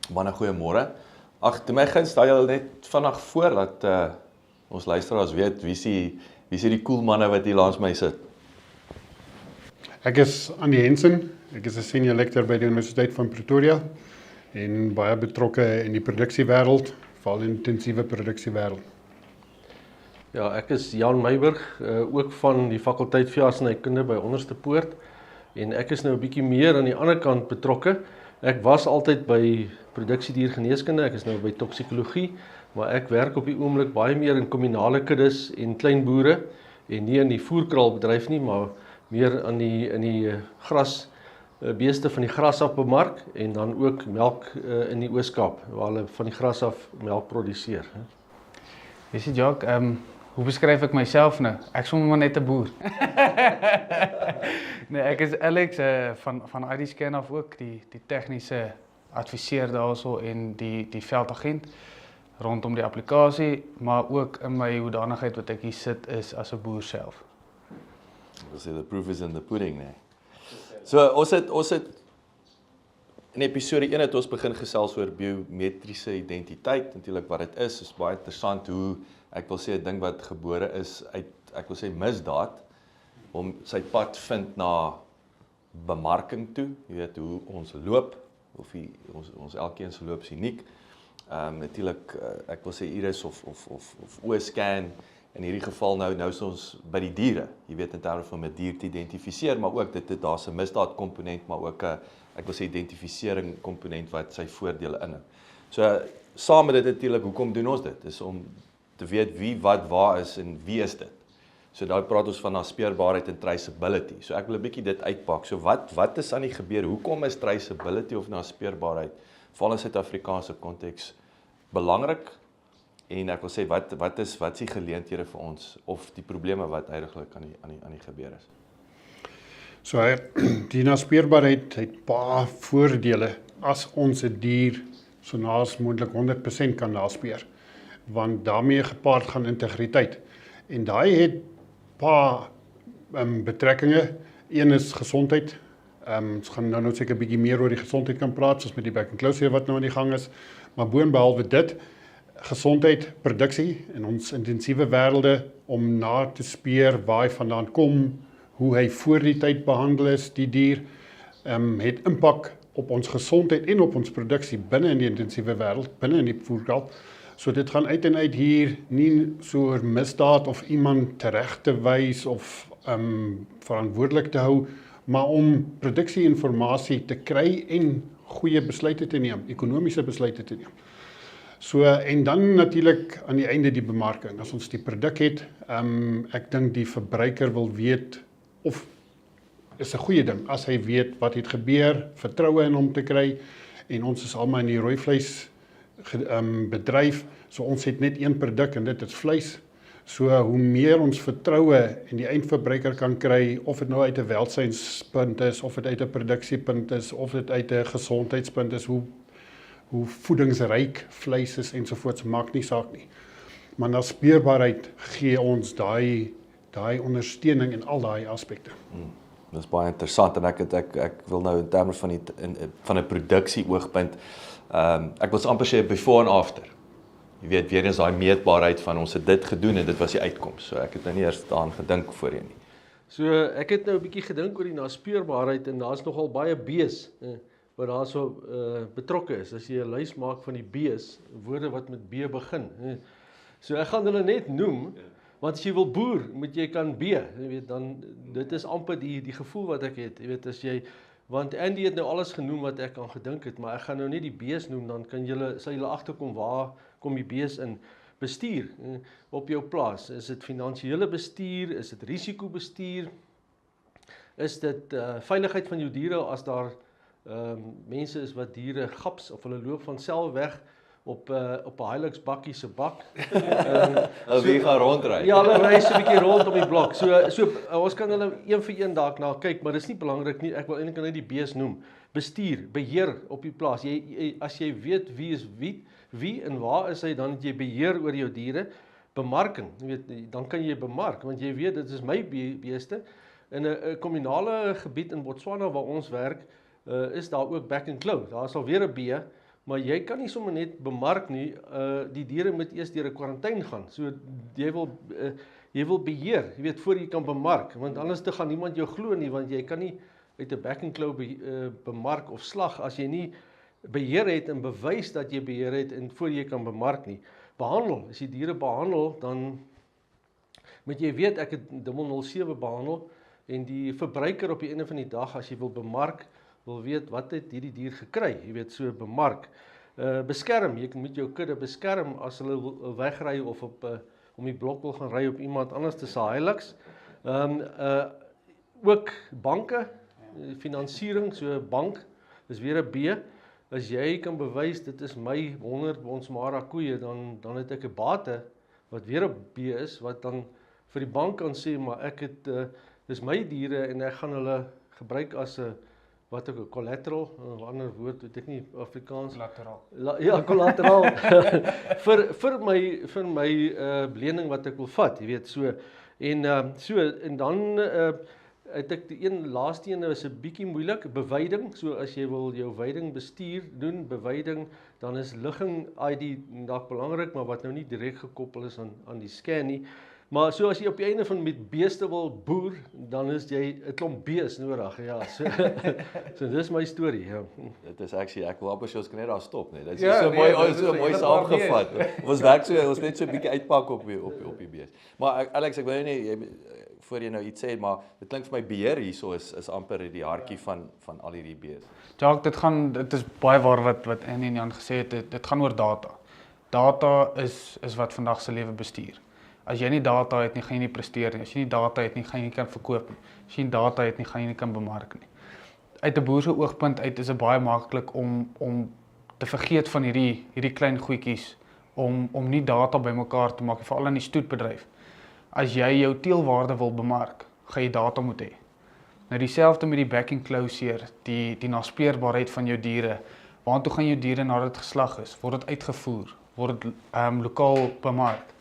Manne, goeiemôre. Ag, toe my guns stel julle net vinnig voor dat ons luisteraars weet wie is die cool manne wat hier langs my sit. Ek is Andy Hensen, ek is 'n senior lecturer by die Universiteit van Pretoria en baie betrokke in die produksiewêreld, veral in intensiewe produksiewêreld. Ja, ek is Jan Meiburg, ook van die fakulteit veeartsenykunde by Onderste Poort en ek is nou 'n bietjie meer aan die ander kant betrokke. Ek was altyd by produksiediergeneeskunde, ek is nou by toksikologie, maar ek werk op die oomblik baie meer in kombinale kuddes en klein boere en nie in die voerkraalbedryf nie, maar meer in die gras beeste van die gras af bemark en dan ook melk in die Oos-Kaap waar hulle van die gras af melk produseer. Jy sê Jacques, hoe beskryf ek myself nou? Ek is sommer maar net 'n boer. Nee, ek is Alex van ID-Scan af ook, die tegniese adviseur daarso en die veldagent rondom die applikasie, maar ook in my hoedanigheid wat ek hier sit is as 'n boer self. Ons sê the proof is in the pudding, nee. So ons het in episode 1 het ons begin gesels oor biometriese identiteit, natuurlik wat dit is baie interessant hoe ek wil sê 'n ding wat gebore is uit ek wil sê misdaad om sy pad vind na bemarking toe, jy weet hoe ons loop of ons elkeen se loop is uniek. Natuurlik ek wil sê iris of oë-scan in hierdie geval nou is ons by die diere, jy weet in terme van 'n dier te identifiseer, maar ook daar's 'n misdaad komponent, maar ook 'n ek wil sê identifisering komponent wat sy voordele inhou. So saam met dit natuurlik, hoekom doen ons dit? Dis om te weet wie wat waar is en wie is dit. So daar praat ons van naspeurbaarheid en traceability. So ek wil 'n bietjie dit uitpak. So wat is aan die gebeur? Hoekom is traceability of naspeurbaarheid veral in Suid-Afrikaanse konteks belangrik? En ek wil sê wat is die geleenthede vir ons of die probleme wat heidaglik aan die gebeur is? So die naspeurbaarheid het baie voordele as ons 'n dier so naas moontlik 100% kan naspeur, want daarmee gepaard gaan integriteit. En daai het paar betrekkinge. Een is gesondheid. Ons gaan nou seker 'n bietjie meer oor die gesondheid kan praat, soos met die back and close wat nou aan die gang is. Maar boonbehalwe dit, gesondheid, produksie in ons intensiewe wêrelde om na te speur waar hy vandaan kom, hoe hy voor die tyd behandel is, die dier, het impak op ons gesondheid en op ons produksie binne in die intensiewe wêreld, binne in die voerkraal. So dit gaan uit en uit hier nie so oor misdaad of iemand tereg te wys of verantwoordelik te hou, maar om produksieinformasie te kry en goeie besluite te neem, ekonomiese besluite te neem. So en dan natuurlik aan die einde die bemarking. As ons die produk het, ek dink die verbruiker wil weet of is 'n goeie ding as hy weet wat het gebeur, vertroue in hom te kry en ons is almal in die rooi vleis bedryf, so ons het net een produk en dit is vleis. So hoe meer ons vertroue in die eindverbruiker kan kry, of dit nou uit 'n welsynspunt is, of dit uit 'n produksiepunt is, of dit uit 'n gesondheidspunt is, hoe voedingsryk vleis is ensovoorts, maak nie saak nie. Maar naspeurbaarheid gee ons daai ondersteuning in al daai aspekte. Dit is baie interessant en ek wil nou in terme van van 'n produksie oogpunt, ek wil amper sê before and after. Jy weet, weer eens daai meetbaarheid van ons het dit gedoen en dit was die uitkoms. So ek het nou nie eers daaraan gedink voorheen nie. So ek het nou 'n bietjie gedink oor die naspeurbaarheid en daar's nogal baie B's wat daarso betrokke is. As jy 'n lys maak van die B's, woorde wat met B begin. So ek gaan hulle net noem, want as jy wil boer, moet jy kan B. Jy weet dan dit is amper die gevoel wat ek het. Jy weet as jy want Andy het nou alles genoem wat ek aan gedink het, maar ek gaan nou net die B's noem, dan sal julle agterkom waar kom die B's in. Bestuur op jou plaas. Is dit finansiële bestuur? Is dit risikobestuur? Is dit veiligheid van jou diere as daar mense is wat diere gaps of hulle loop van self weg op 'n Hilux bakkie se bak. Wie gaan rondry? Ja, hulle ry so 'n bietjie rond op die blok. So ons kan hulle een vir een dalk na kyk, maar dis nie belangrik nie. Ek wil eintlik net die B's noem. Bestuur, beheer op die plaas. As jy weet wie is wie en waar is hy, dan het jy beheer oor jou diere. Bemarking, jy weet, dan kan jy bemark, want jy weet dit is my beeste. In 'n kominale gebied in Botswana waar ons werk, is daar ook back and claw. Daar is alweer 'n B, maar jy kan nie sommer net bemark nie, die diere moet eers deur 'n kwarantyne gaan, so jy wil beheer, jy weet, voor jy kan bemark, want anders te gaan niemand jou glo nie, want jy kan nie uit 'n back and claw bemark of slag, as jy nie beheer het en bewys dat jy beheer het en voor jy kan bemark nie. Behandel, as jy diere behandel, dan moet jy weet, ek het 007 behandel, en die verbruiker op die einde van die dag, as jy wil bemark, wil weet, wat het hierdie dier gekry, jy weet, so bemark. Beskerm, jy moet jou kudde beskerm, as hulle wil wegry, of om die blok wil gaan ry op iemand anders, te se Hilux. Ook banke, finansiering, so bank, is weer 'n B. As jy kan bewys, dit is my 100 Bonsmara koeie, dan het ek 'n bate, wat weer 'n B is, wat dan vir die bank kan sê, maar ek het, dis my diere, en ek gaan hulle gebruik as 'n, wat ook 'n collateral, 'n ander woord, weet ek nie, Afrikaans. Collateral. Ja, collateral, vir my lening wat ek wil vat, jy weet, so, en dan, het ek die laaste een is 'n bietjie moeilik, beweiding, so as jy wil jou veiding bestuur doen, beweiding, dan is ligging ID dalk belangrik, maar wat nou nie direk gekoppel is aan die scan nie. Maar so as jy op die einde van met beeste wil boer, dan is jy 'n klomp bees nodig, ja. So dis my storie, ja. Dit is actually, ek wil amper sê ons kan net daar stop, nee. Dit is Ja, so nee, mooi, dit is so een mooi hele saamgevat. Ons werk so, ons net so 'n bietjie uitpak op die bees. Maar Alex, ek wil nie voor jy nou iets sê, maar dit klink vir my beheer hierso is amper die hartjie van al hierdie bees. Jacques, dit is baie waar wat Annie en Jan gesê het, dit gaan oor data. Data is wat vandag se lewe bestuur. As jy nie data het nie, gaan jy nie presteer nie. As jy nie data het nie, gaan jy nie kan verkoop nie. As jy nie data het nie, gaan jy nie kan bemark nie. Uit 'n boer se oogpunt uit is dit baie maklik om te vergeet van hierdie klein goedjies, om nie data bymekaar te maak, veral in die stoetbedryf. As jy jou teelwaarde wil bemark, gaan jy data moet hê. Nou dieselfde met die back and claw seer, die naspeurbaarheid van jou diere. Waartoe gaan jou diere nadat dit geslag is? Word dit uitgevoer? Word dit lokaal bemark?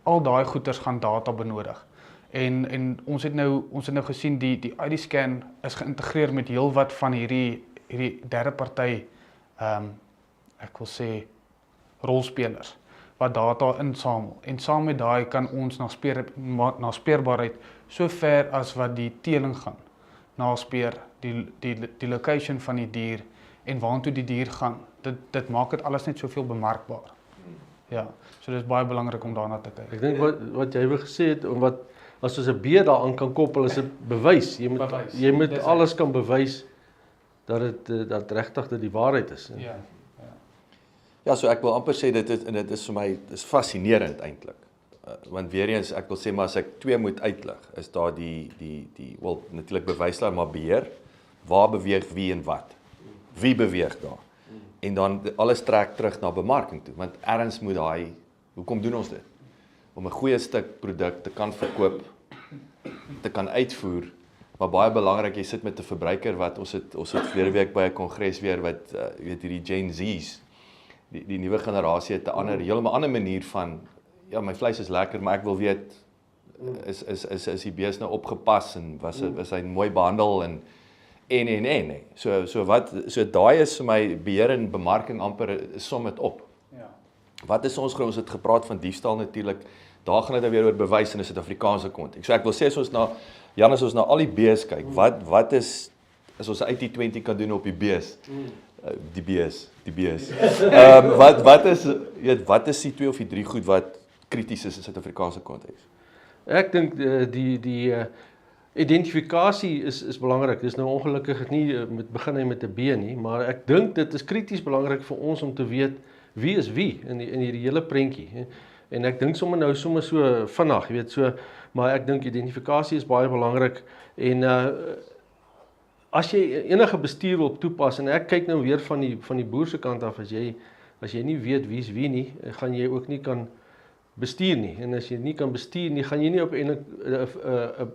Al daai goeders gaan data benodig. En ons het nou gesien die ID scan is geïntegreer met heelwat van hierdie derde party ek wil sê rolspelers wat data insamel. En saam met daai kan ons naspeurbaarheid so ver as wat die teeling gaan naspeur, die location van die dier en waartoe die dier gaan. Dit maak dit alles net soveel bemarkbaar. Ja, so dit is baie belangrik om daarna te kyk. Ek dink wat jy weer gesê het, en wat as ons 'n B daaraan kan koppel, is 'n bewys. Jy moet alles kan bewys dat regtig dit die waarheid is. Ja. Ja, so ek wil amper sê dit is vir my fascinerend eintlik. Want weer eens, ek wil sê maar as ek twee moet uitlig, is daar wel natuurlik bewysbaar, maar beheer. Waar beweeg wie en wat? Wie beweeg daar? En dan alles trek terug na bemarking toe, want ergens moet hoekom doen ons dit? Om 'n goeie stuk produk te kan verkoop, te kan uitvoer, maar baie belangrik, jy sit met 'n verbruiker wat ons het verlede week by 'n kongres weer wat weet hierdie Gen Z's, die nuwe generasie het 'n heeltemal ander manier van ja, my vleis is lekker, maar ek wil weet is die bees nou opgepas en was hy mooi behandel en nee. So daai is vir my beheer en bemarking amper som dit op. Ja. Wat is ons het gepraat van diefstal natuurlik. Daar gaan dit weer oor bewys in 'n Suid-Afrikaanse konteks. So ek wil sê as ons na al die bees kyk, wat is as ons 'n 80-20 kan doen op die bees? Die bees. Wat is die 2 of die 3 goed wat krities is in Suid-Afrikaanse konteks? Ek dink die identifikasie is belangrik. Dis nou ongelukkig nie met begin met 'n B nie, maar ek dink dit is krities belangrik vir ons om te weet wie is wie in hierdie hele prentjie. En ek dink sommer so vinnig, jy weet, so, maar ek dink identifikasie is baie belangrik en as jy enige bestuur wil toepas en ek kyk nou weer van die boer se kant af, as jy nie weet wie is wie nie, gaan jy ook nie kan bestuur nie. En as jy nie kan bestuur nie, gaan jy nie op 'n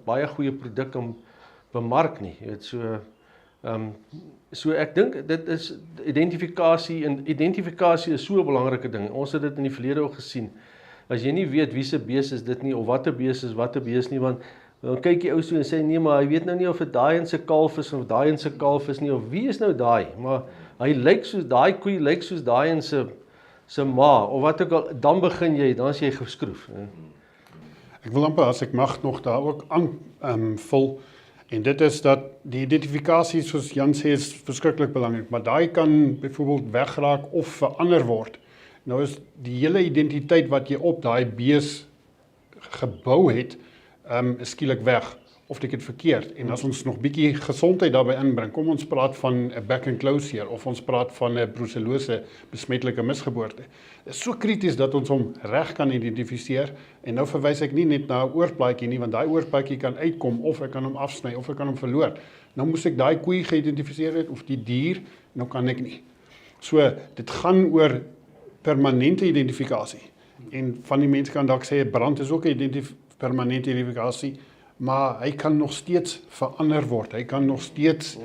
baie goeie produk kan bemark nie. Jy weet, so ek dink dit is identifikasie en identifikasie is so 'n belangrike ding. Ons het dit in die verlede ook gesien. As jy nie weet wie se bees is dit nie of watter bees is watter bees nie, want Dan kyk die ou so en sê nee, maar hy weet nou nie of dit daai in se kalf is of daai in se kalf is nie of wie is nou daai, maar hy lyk soos daai koei lyk soos daai in se ma of wat ook al, dan begin jy, dan is jy geskroef. Ek wil amper, as ek mag, nog daar ook aan vul, en dit is dat die identifikasie, soos Jan sê, is verskriklik belangrik, maar daai kan byvoorbeeld wegraak of verander word. Nou is die hele identiteit wat jy op daai bees gebou het, is skielik weg, of ek het verkeerd. En as ons nog bietjie gesondheid daarbey inbring, kom ons praat van 'n back and close seer, of ons praat van 'n brucellose besmettelike misgeboorte. Dit is so krities dat ons hom reg kan identifiseer, en nou verwys ek nie net na 'n oorplaatjie nie, want daai oorplaatjie kan uitkom, of ek kan hom afsny, of ek kan hom verloor. Nou moes ek daai koei geïdentifiseer het, of die dier, nou kan ek nie. So, dit gaan oor permanente identifikasie. En van die mense kan dalk sê, 'n brand is ook 'n permanente identifikasie, maar hy kan nog steeds verander word. Hy kan nog steeds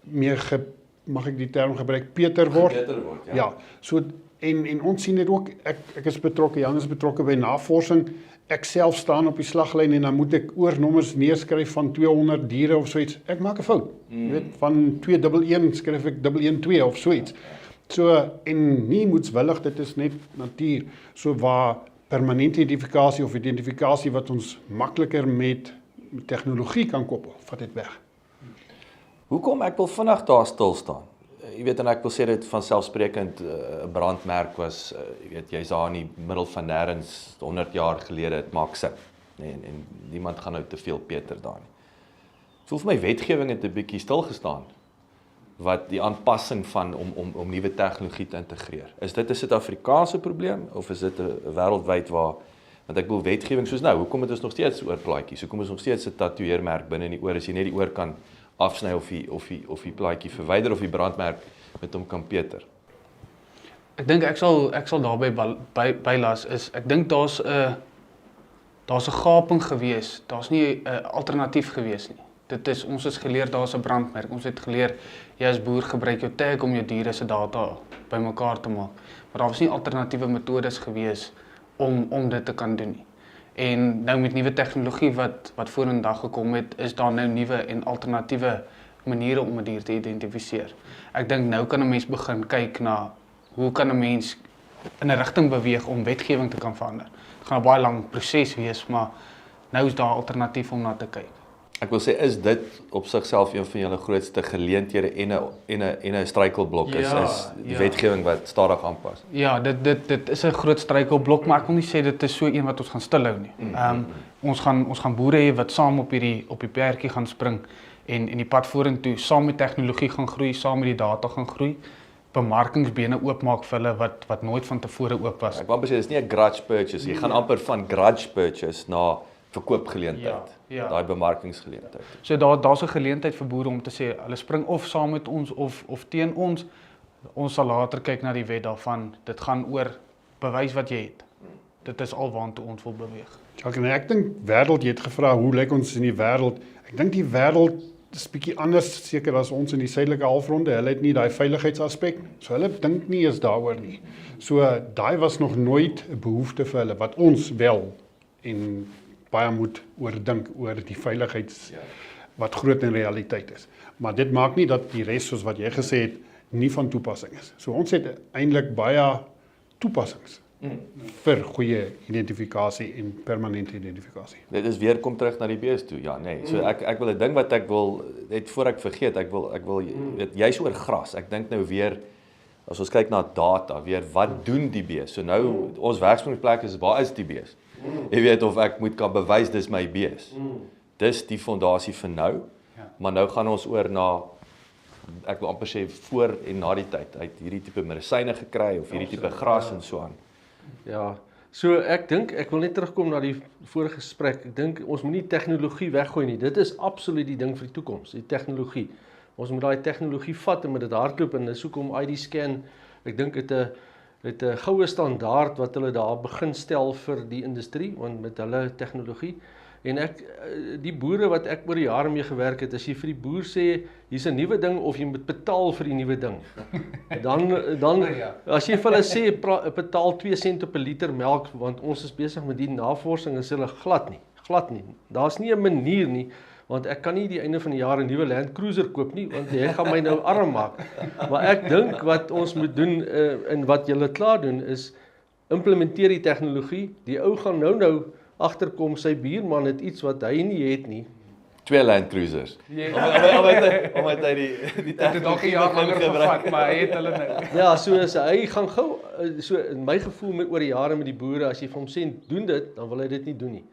meer, mag ek die term gebruik, beter word? Beter word, ja. Ja, so, en ons sien dit ook, ek is betrokke, Jan is betrokke by navorsing, ek self staan op die slaglyn en dan moet ek oornommers neerskryf van 200 diere of soiets. Ek maak 'n fout. Jy weet, van 211 skryf ek 112 of soiets. So, en nie moetswillig, dit is net natuur. So waar permanente identifikasie of identifikasie wat ons makliker met tegnologie kan koppel, vat dit weg. Hoekom ek wil vinnig daar stil staan? Jy weet, en ek wil sê dit vanselfsprekend 'n brandmerk was, jy weet, jy's daar in die middel van nêrens 100 jaar gelede, dit maak sin. Nee, en niemand gaan nou te veel Peter daar nie. Voel vir my wetgewing het 'n bietjie stil gestaan wat die aanpassing van om nuwe tegnologie te integreer. Is dit 'n Suid-Afrikaanse probleem of is dit 'n wêreldwyd waar, want ek bedoel wetgewing soos nou, hoekom het ons nog steeds oorplaatjies? Hoekom is nog steeds 'n tatoeëermerk binne in die oor as jy net die oor kan afsny of die plaatjie verwyder of die brandmerk met hom kan Peter? Ek dink ek sal daarby bylas is, ek dink daar's 'n gaping gewees. Daar's nie 'n alternatief gewees nie. Ons is geleer daar's 'n brandmerk. Ons het geleer jy as boer gebruik jou tag om jou diere se data bymekaar te maak. Maar daar was nie alternatiewe metodes gewees om dit te kan doen nie. En nou met nuwe tegnologie wat vorendag gekom het, is daar nou nuwe en alternatiewe maniere om 'n dier te identifiseer. Ek dink nou kan 'n mens begin kyk na hoe kan 'n mens in 'n rigting beweeg om wetgewing te kan verander. Dit gaan 'n baie lang proses wees, maar nou is daar 'n alternatief om na te kyk. Ek wil sê, is dit op sigself een van julle grootste geleenthede en 'n struikelblok is die wetgewing wat stadig aanpas? Ja, dit is 'n groot struikelblok, maar ek wil nie sê dit is so een wat ons gaan stilhou nie. Ons gaan boere hê wat saam op die perdjie gaan spring en die pad vorentoe saam met tegnologie gaan groei, saam met die data gaan groei, bemarkingsbene oopmaak vir hulle wat nooit van tevore oop was. Ek wou sê dis nie 'n grudge purchase, jy gaan amper van grudge purchase na verkoopgeleentheid, daai bemarkingsgeleentheid. So daar's 'n geleentheid vir boere om te sê, hulle spring of saam met ons of teen ons. Ons sal later kyk na die wet daarvan. Dit gaan oor bewys wat jy het. Dit is alwaartoe ons wil beweeg. Jacques, ek dink wêreld, jy het gevra hoe lyk ons in die wêreld? Ek dink die wêreld is bietjie anders seker as ons in die suidelike halfronde. Hulle het nie daai veiligheidsaspek, so hulle dink nie eens daaroor nie. So daai was nog nooit 'n behoefte vir hulle wat ons wel en baie moet oordink oor die veiligheids wat groot in realiteit is. Maar dit maak nie dat die res soos wat jy gesê het nie van toepassing is. So ons het eintlik baie toepassings vir goeie identifikasie en permanente identifikasie. Dit is weer kom terug na die bees toe. Ja, nee. So ek wil 'n ding wat ek wil net voor ek vergeet, ek wil weet jy's oor gras. Ek dink nou weer as ons kyk na data, weer wat doen die bees? So nou ons werksplek is waar is die bees? Jy weet of ek moet kan bewys dis my bees. Dis die fondasie vir nou. Maar nou gaan ons oor na ek wil amper sê voor en na die tyd. Hy het hierdie tipe medisyne gekry of hierdie tipe gras en so aan. Ja, so ek dink, ek wil net terugkom na die vorige gesprek. Ek dink ons moet nie tegnologie weggooi nie. Dit is absoluut die ding vir die toekoms, die tegnologie. Ons moet daai tegnologie vat en met dit hardloop en dis hoekom ID scan, ek dink het 'n goue standaard wat hulle daar begin stel vir die industrie want met hulle tegnologie. En die boere wat ek oor die jare mee gewerk het, as jy vir die boer sê hier's 'n nuwe ding of jy moet betaal vir die nuwe ding. Dan as jy vir hulle sê betaal 2 sent op 'n liter melk want ons is besig met die navorsing, is hulle glad glad nie. Daar's nie 'n manier nie, want ek kan nie die einde van die jaar 'n nuwe Land Cruiser koop nie, want jy gaan my nou arm maak. Maar ek dink wat ons moet doen, en wat julle klaar doen, is implementeer die tegnologie. Die ou gaan nou agterkom, sy buurman het iets wat hy nie het nie. 2 Land Cruisers. Omdat hy die Dit het dalk 'n jaar langer gevat, maar hy het hulle nou. Ja, so hy gaan gou, so in my gevoel met oor die jare met die boere, as jy vir hom sê, doen dit, dan wil hy dit nie doen nie.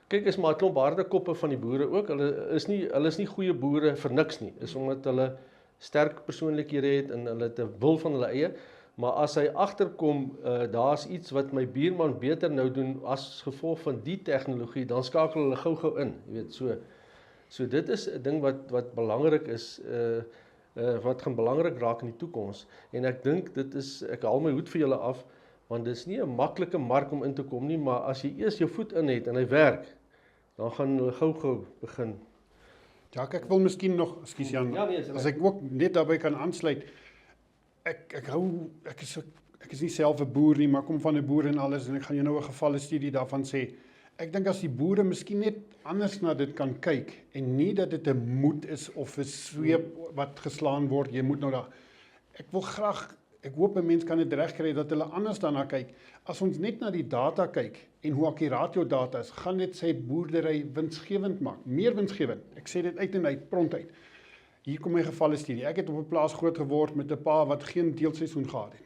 Kyk, is maar 'n klomp harde koppe van die boere ook, hulle is nie goeie boere vir niks nie, is omdat hulle sterk persoonlikhede het en hulle het 'n wil van hulle eie, maar as hy agterkom, daar's iets wat my buurman beter nou doen as gevolg van die tegnologie, dan skakel hulle gou in, jy weet, so dit is 'n ding wat belangrik is, wat gaan belangrik raak in die toekoms, en ek dink dit is, ek haal my hoed vir julle af, want dit is nie 'n maklike mark om in te kom nie, maar as jy eers jou voet in het en hy werk, dan gaan hulle gou begin. Ja, ek wil miskien nog, ekskuus Jan, Ja, nee, as ek ook net daarbey kan aansluit, ek is nie self 'n boer nie, maar kom van 'n boer en alles, en ek gaan jou nou 'n gevalle studie daarvan sê. Ek dink as die boere miskien net anders na dit kan kyk, en nie dat dit 'n moed is of 'n sweep wat geslaan word, jy moet nou daar. Ek hoop 'n mens kan dit regkry dat hulle anders daarna kyk. As ons net na die data kyk en hoe akkuraat jou data is, gaan dit sy boerdery winsgewend maak, meer winsgewend. Ek sê dit uit en uit, prontuit. Hier kom my gevalle studie. Ek het op 'n plaas groot geword met 'n pa wat geen teelseisoen gehad het.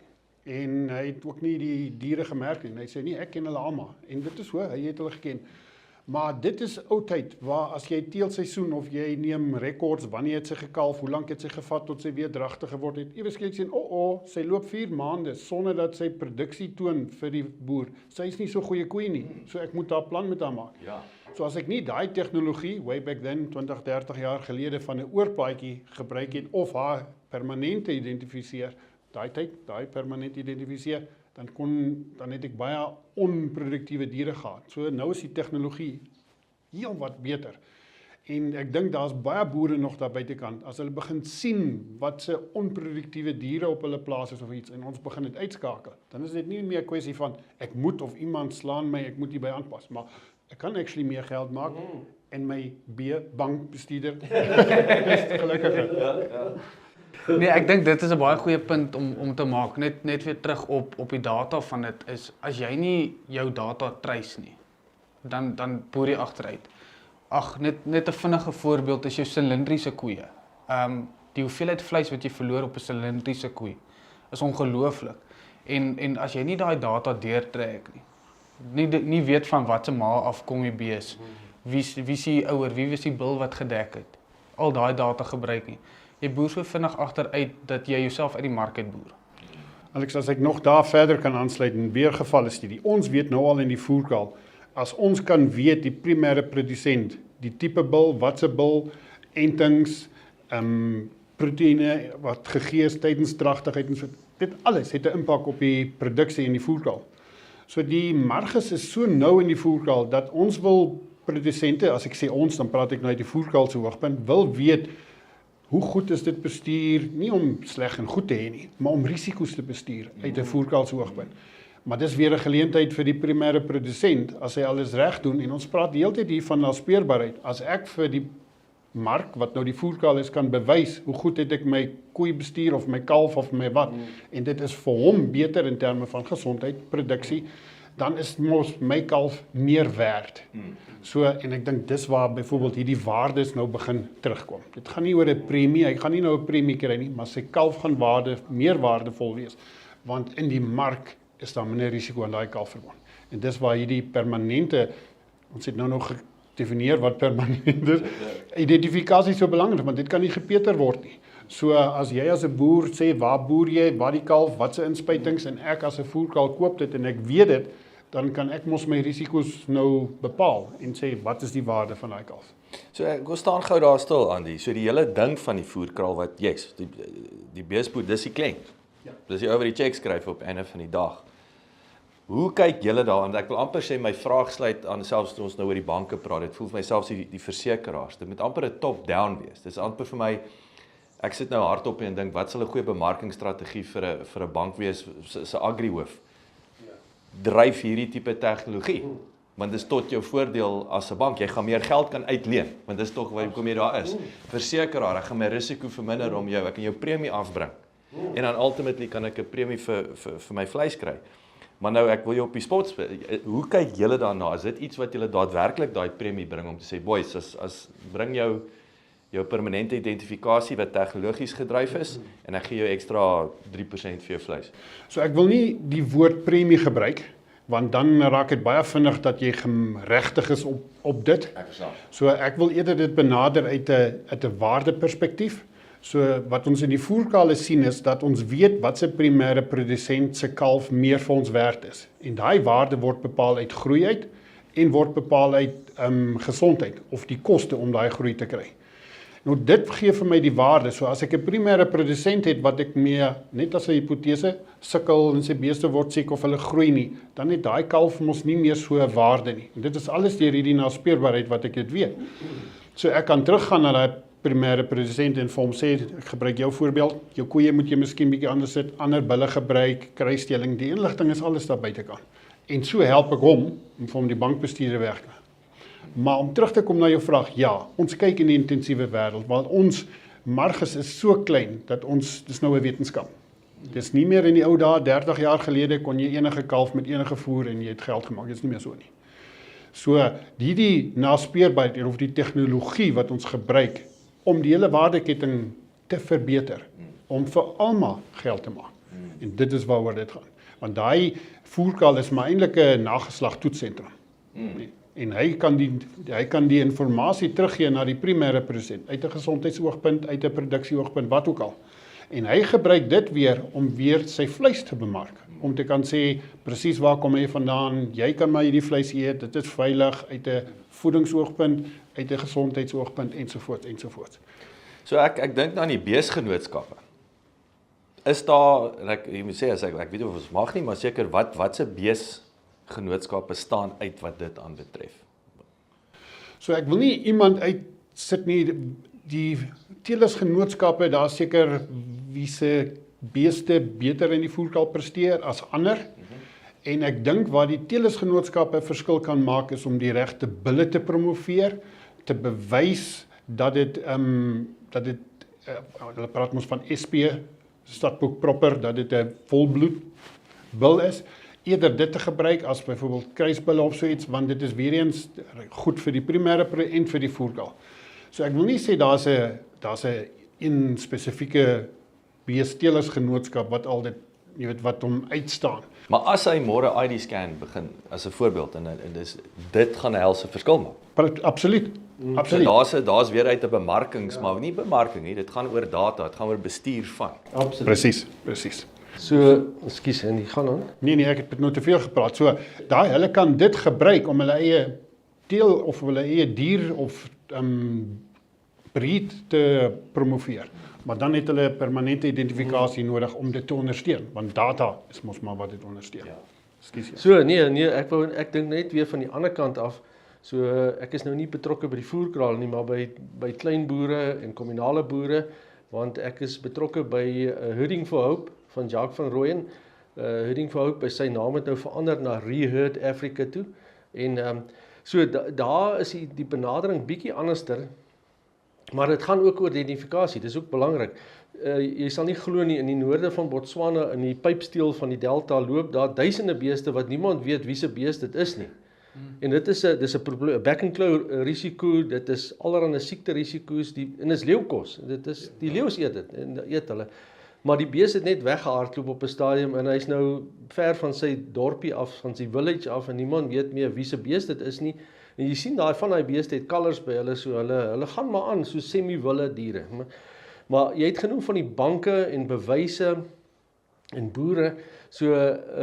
En hy het ook nie die diere gemerk nie. En hy sê nie, ek ken hulle almal. En dit is hoe, hy het hulle geken. Maar dit is oudheid, waar as jy teelseisoen of jy neem rekords, wanneer het sy gekalf, hoe lank het sy gevat tot sy weer dragtig geword het. Ewe skielik sien, sy loop 4 maande sonder dat sy produksie toon vir die boer. Sy is nie so goeie koei nie, so ek moet daar plan met haar maak. Ja. So as ek nie daai tegnologie, way back then, 20, 30 jaar gelede van 'n oorpaadjie gebruik het, of haar permanente identifiseer, daai permanent identifiseer, dan het ek baie onproduktiewe diere gehad. So nou is die tegnologie heel wat beter. En ek dink daar's baie boere nog daar buitekant, as hulle begin sien wat se onproduktiewe diere op hulle plaas is of iets, en ons begin dit uitskakel, dan is dit nie meer 'n kwessie van, ek moet of iemand slaan my, ek moet hierby aanpas, maar ek kan actually meer geld maak, en my bankbestuurder is gelukkiger. Nee, ek dink dit is 'n baie goeie punt om te maak, net weer terug op die data van dit is, as jy nie jou data trace nie, dan boer jy agteruit. Ag, net 'n vinnige voorbeeld is jou silindriese koeie. Die hoeveelheid vleis wat jy verloor op 'n silindriese koei is ongelooflik. En as jy nie daai data deurtrek nie weet van wat se ma afkom die bees, wie is die ouer, wie was die bil wat gedek het, al daai data gebruik nie. Jy boer so vinnig agteruit dat jy jouself uit die mark uit boer. Alex, as ek nog daar verder kan aansluit en weer gevalle studie. Ons weet nou al in die voerkraal, as ons kan weet die primêre produsent, die tipe bil, watse bil, entings, proteïene wat gegee is tydens dragtigheid en so, dit alles het 'n impak op die produksie in die voerkraal. So die marges is so nou in die voerkraal dat ons wil produsente, as ek sê ons, dan praat ek nou uit die voerkraal se hoogtepunt, wil weet hoe goed is dit bestuur, nie om sleg en goed te hê nie, maar om risiko's te bestuur uit 'n voerkraal se hoogtepunt. Maar dis weer 'n geleentheid vir die primêre produsent, as hy alles reg doen, en ons praat die hele tyd hier van naspeurbaarheid. As ek vir die mark, wat nou die voerkraal is, kan bewys, hoe goed het ek my koei bestuur, of my kalf, of my wat, en dit is vir hom beter in terme van gesondheid, produksie, dan is mos my kalf meer werd. So, en ek dink dis waar byvoorbeeld hierdie waardes nou begin terugkom. Dit gaan nie oor 'n premie, hy gaan nie nou 'n premie kry nie, maar sy kalf gaan meer waardevol wees, want in die mark is daar minder risiko aan daai kalf verbond. En dis waar hierdie permanente, ons het nou nog gedefinieer wat permanent is, identifikasie so belangrik, want dit kan nie gepeter word nie. So as jy as 'n boer sê, waar boer jy, waar die kalf, wat se inspuitings, en ek as 'n voerkraal koop dit en ek weet dit, dan kan ek mos my risiko's nou bepaal en sê, wat is die waarde van daai kalf? So ek staan gou daar stil, Andy. So die hele ding van die voerkraal wat, die beespoed, dis die kliënt. Ja. Dis die ou wat die cheque skryf op einde van die dag. Hoe kyk julle daaraan? Ek wil amper sê my vraag sluit aan, selfs toe ons nou oor die banke praat, dit voel vir my selfs die versekeraars, dit moet amper 'n top-down wees. Dit is amper vir my, ek sit nou hardop en dink, wat sal 'n goeie bemarkingsstrategie vir 'n bank wees, se agrihoof? Dryf hierdie tipe tegnologie. want dis tot jou voordeel as 'n bank. Jy gaan meer geld kan uitleen, want dis tog waarom jy daar is. Versekeraar, ek gaan my risiko verminder om jou, ek kan jou premie afbring. En dan ultimately kan ek 'n premie vir my vleis kry. Maar nou ek wil jou op die spot speel. Hoe kyk julle daarna? Is dit iets wat julle daadwerklik daai premie bring om te sê, boys, as bring jou permanente identifikasie wat tegnologies gedryf is en ek gee jou ekstra 3% vir jou vleis. So ek wil nie die woord premie gebruik, want dan raak dit baie vinnig dat jy geregtig is op dit. Ek verstaan. So ek wil eerder dit benader uit 'n waardeperspektief. So wat ons in die voerkale sien is dat ons weet wat se primêre produsent se kalf meer vir ons werd is. En daai waarde word bepaal uit groei uit en word bepaal uit gesondheid of die koste om daai groei te kry. Nou dit gee vir my die waarde. So as ek 'n primêre produsent het wat ek mee, net as 'n hipotese, sukkel en sy beeste word siek of hulle groei nie, dan het daai kalf mos nie meer so 'n waarde nie. En dit is alles deur hierdie naspeurbaarheid wat ek dit weet. So ek kan teruggaan na daai primêre produsent en vir hom sê, ek gebruik jou voorbeeld, jou koeie moet jy miskien bietjie anders sit, ander bulle gebruik, kruisstelling, die inligting is alles daar buitekant. En so help ek hom om vir hom die bankbestuurder werk. Maar om terug te kom na jou vraag, ja, ons kyk in die intensiewe wêreld, want ons marges is so klein dat dis nou 'n wetenskap. Dis nie meer in die ou dae, 30 jaar gelede kon jy enige kalf met enige voer en jy het geld gemaak, dit is nie meer so nie. So die naspeurbaarheid of die tegnologie wat ons gebruik om die hele waardeketting te verbeter, om vir almal geld te maak. En dit is waaroor dit gaan. Want daai voerkal is maar eintlik 'n nageslagtoetssentrum. En hy kan die inligting teruggee na die primêre produsent, uit 'n gesondheidsoogpunt, uit 'n produksieoogpunt, wat ook al. En hy gebruik dit weer om weer sy vleis te bemark, om te kan sê, presies waar kom hy vandaan, jy kan maar hierdie vleis eet, dit is veilig, uit 'n voedingsoogpunt, uit 'n gesondheidsoogpunt, ensovoorts. So ek dink aan die beesgenootskappe. Is daar, en jy moet sê, ek weet of ons mag nie, maar seker, wat se beesgenootskappe staan uit wat dit aanbetref? So ek wil nie iemand uitsit nie, die teelersgenootskappe, daar seker wie se beeste beter in die voerkal presteer as ander. En ek dink waar die teelersgenootskappe verskil kan maak is om die regte bulle te promoveer, te bewys dat dit hulle praat ons van SP, stadboek proper, dat dit 'n volbloed bul is, eerder dit te gebruik as byvoorbeeld kruisbulle of so iets, want dit is weer eens goed vir die primêre en vir die voerkal. So ek wil nie sê daar's 'n spesifieke beesteelersgenootskap wat al dit, jy weet, wat hom uitstaan. Maar as hy môre ID scan begin, as 'n voorbeeld, en dit gaan 'n helse verskil maak. Absoluut. So daar's weer uit 'n bemarkings, maar nie bemarking nie, dit gaan oor data, dit gaan oor bestuur van. Absoluut. Presies. So, ekskuus, en die gaan aan. Nee, ek het nou te veel gepraat. So, hulle kan dit gebruik om hulle eie teel of hulle eie dier of breed te promoveer. Maar dan het hulle permanente identifikasie nodig om dit te ondersteun, want data is mos maar wat dit ondersteun. Ja. Ekskuus. So, nee, ek dink net weer van die ander kant af. So, ek is nou nie betrokke by die voerkraal nie, maar by klein boere en kommunale boere, want ek is betrokke by Herding for Hope van Jacques van Rooyen. Herding for Hope, sy naam het nou verander na Reherd Africa toe. En so daar is die benadering bietjie anderster, maar dit gaan ook oor identifikasie, dis ook belangrik. Jy sal nie glo nie, in die noorde van Botswana, in die pypsteel van die delta, loop daar duisende beeste wat niemand weet wie se beest dit is nie. En dis 'n probleem, back and claw risiko, dit is allerlei siekte risiko's, en dis leeukos. Dit is die leeu's eet dit en eet hulle. Maar die bees het net weggehardloop op 'n stadium en hy's nou ver van sy dorpie af, van sy village af, en niemand weet meer wie se bees dit is nie. En jy sien daai van daai beeste het kalvers by hulle, so hulle gaan maar aan so semi-wille diere. Maar jy het genoem van die banke en bewyse en boere. So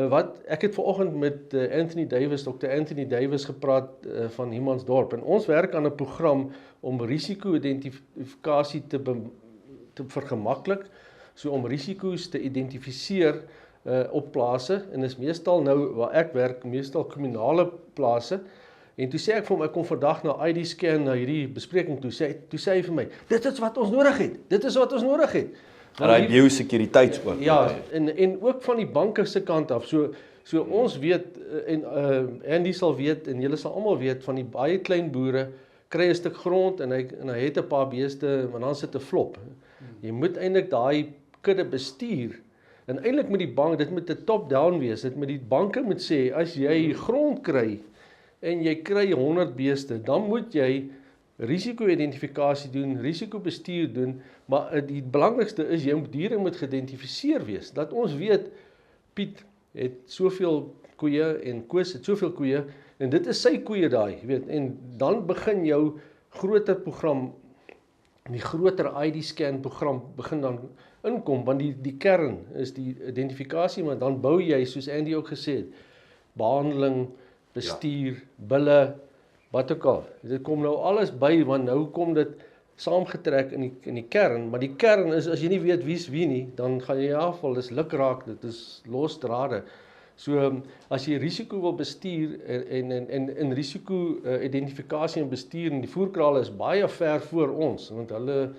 wat ek het vanoggend met Dr. Anthony Davis gepraat van Humansdorp, en ons werk aan 'n program om risiko-identifikasie te vergemaklik, so om risiko's te identifiseer op plase, en is meestal nou waar ek werk, meestal kommunale plase. En toe sê ek vir hom, ek kom vandag na ID scan, na hierdie bespreking toe sê hy vir my, dit is wat ons nodig het. En hy biosekuriteit ook. Ja, en ook van die banke se kant af. So So ons weet en Andy sal weet en julle sal almal weet van die baie klein boere kry 'n stuk grond en hy het 'n paar beeste, maar dan sit 'n flop. Jy moet eintlik daai kudde bestuur. En eintlik moet die bank, dit moet 'n top-down wees. Dit moet die banke moet sê as jy grond kry en jy kry 100 beeste, dan moet jy risiko-identifikasie doen, risikobestuur doen, maar die belangrikste is jy diere moet geïdentifiseer wees. Dat ons weet Piet het soveel koeie en Koos het soveel koeie en dit is sy koeie daai, weet, en dan begin jou groter program, die groter ID-scan program begin dan inkom, want die kern is die identifikasie, maar dan bou jy, soos Andy ook gesê het, behandeling, bestuur, bulle, wat ook al. Dit kom nou alles by, want nou kom dit saamgetrek in die kern, maar die kern is, as jy nie weet wie's wie nie, dan gaan jy afval, dis lukraak, dit is los drade. So, as jy risiko wil bestuur en risiko identifikasie en bestuur, en die voerkrale is baie ver voor ons, want hulle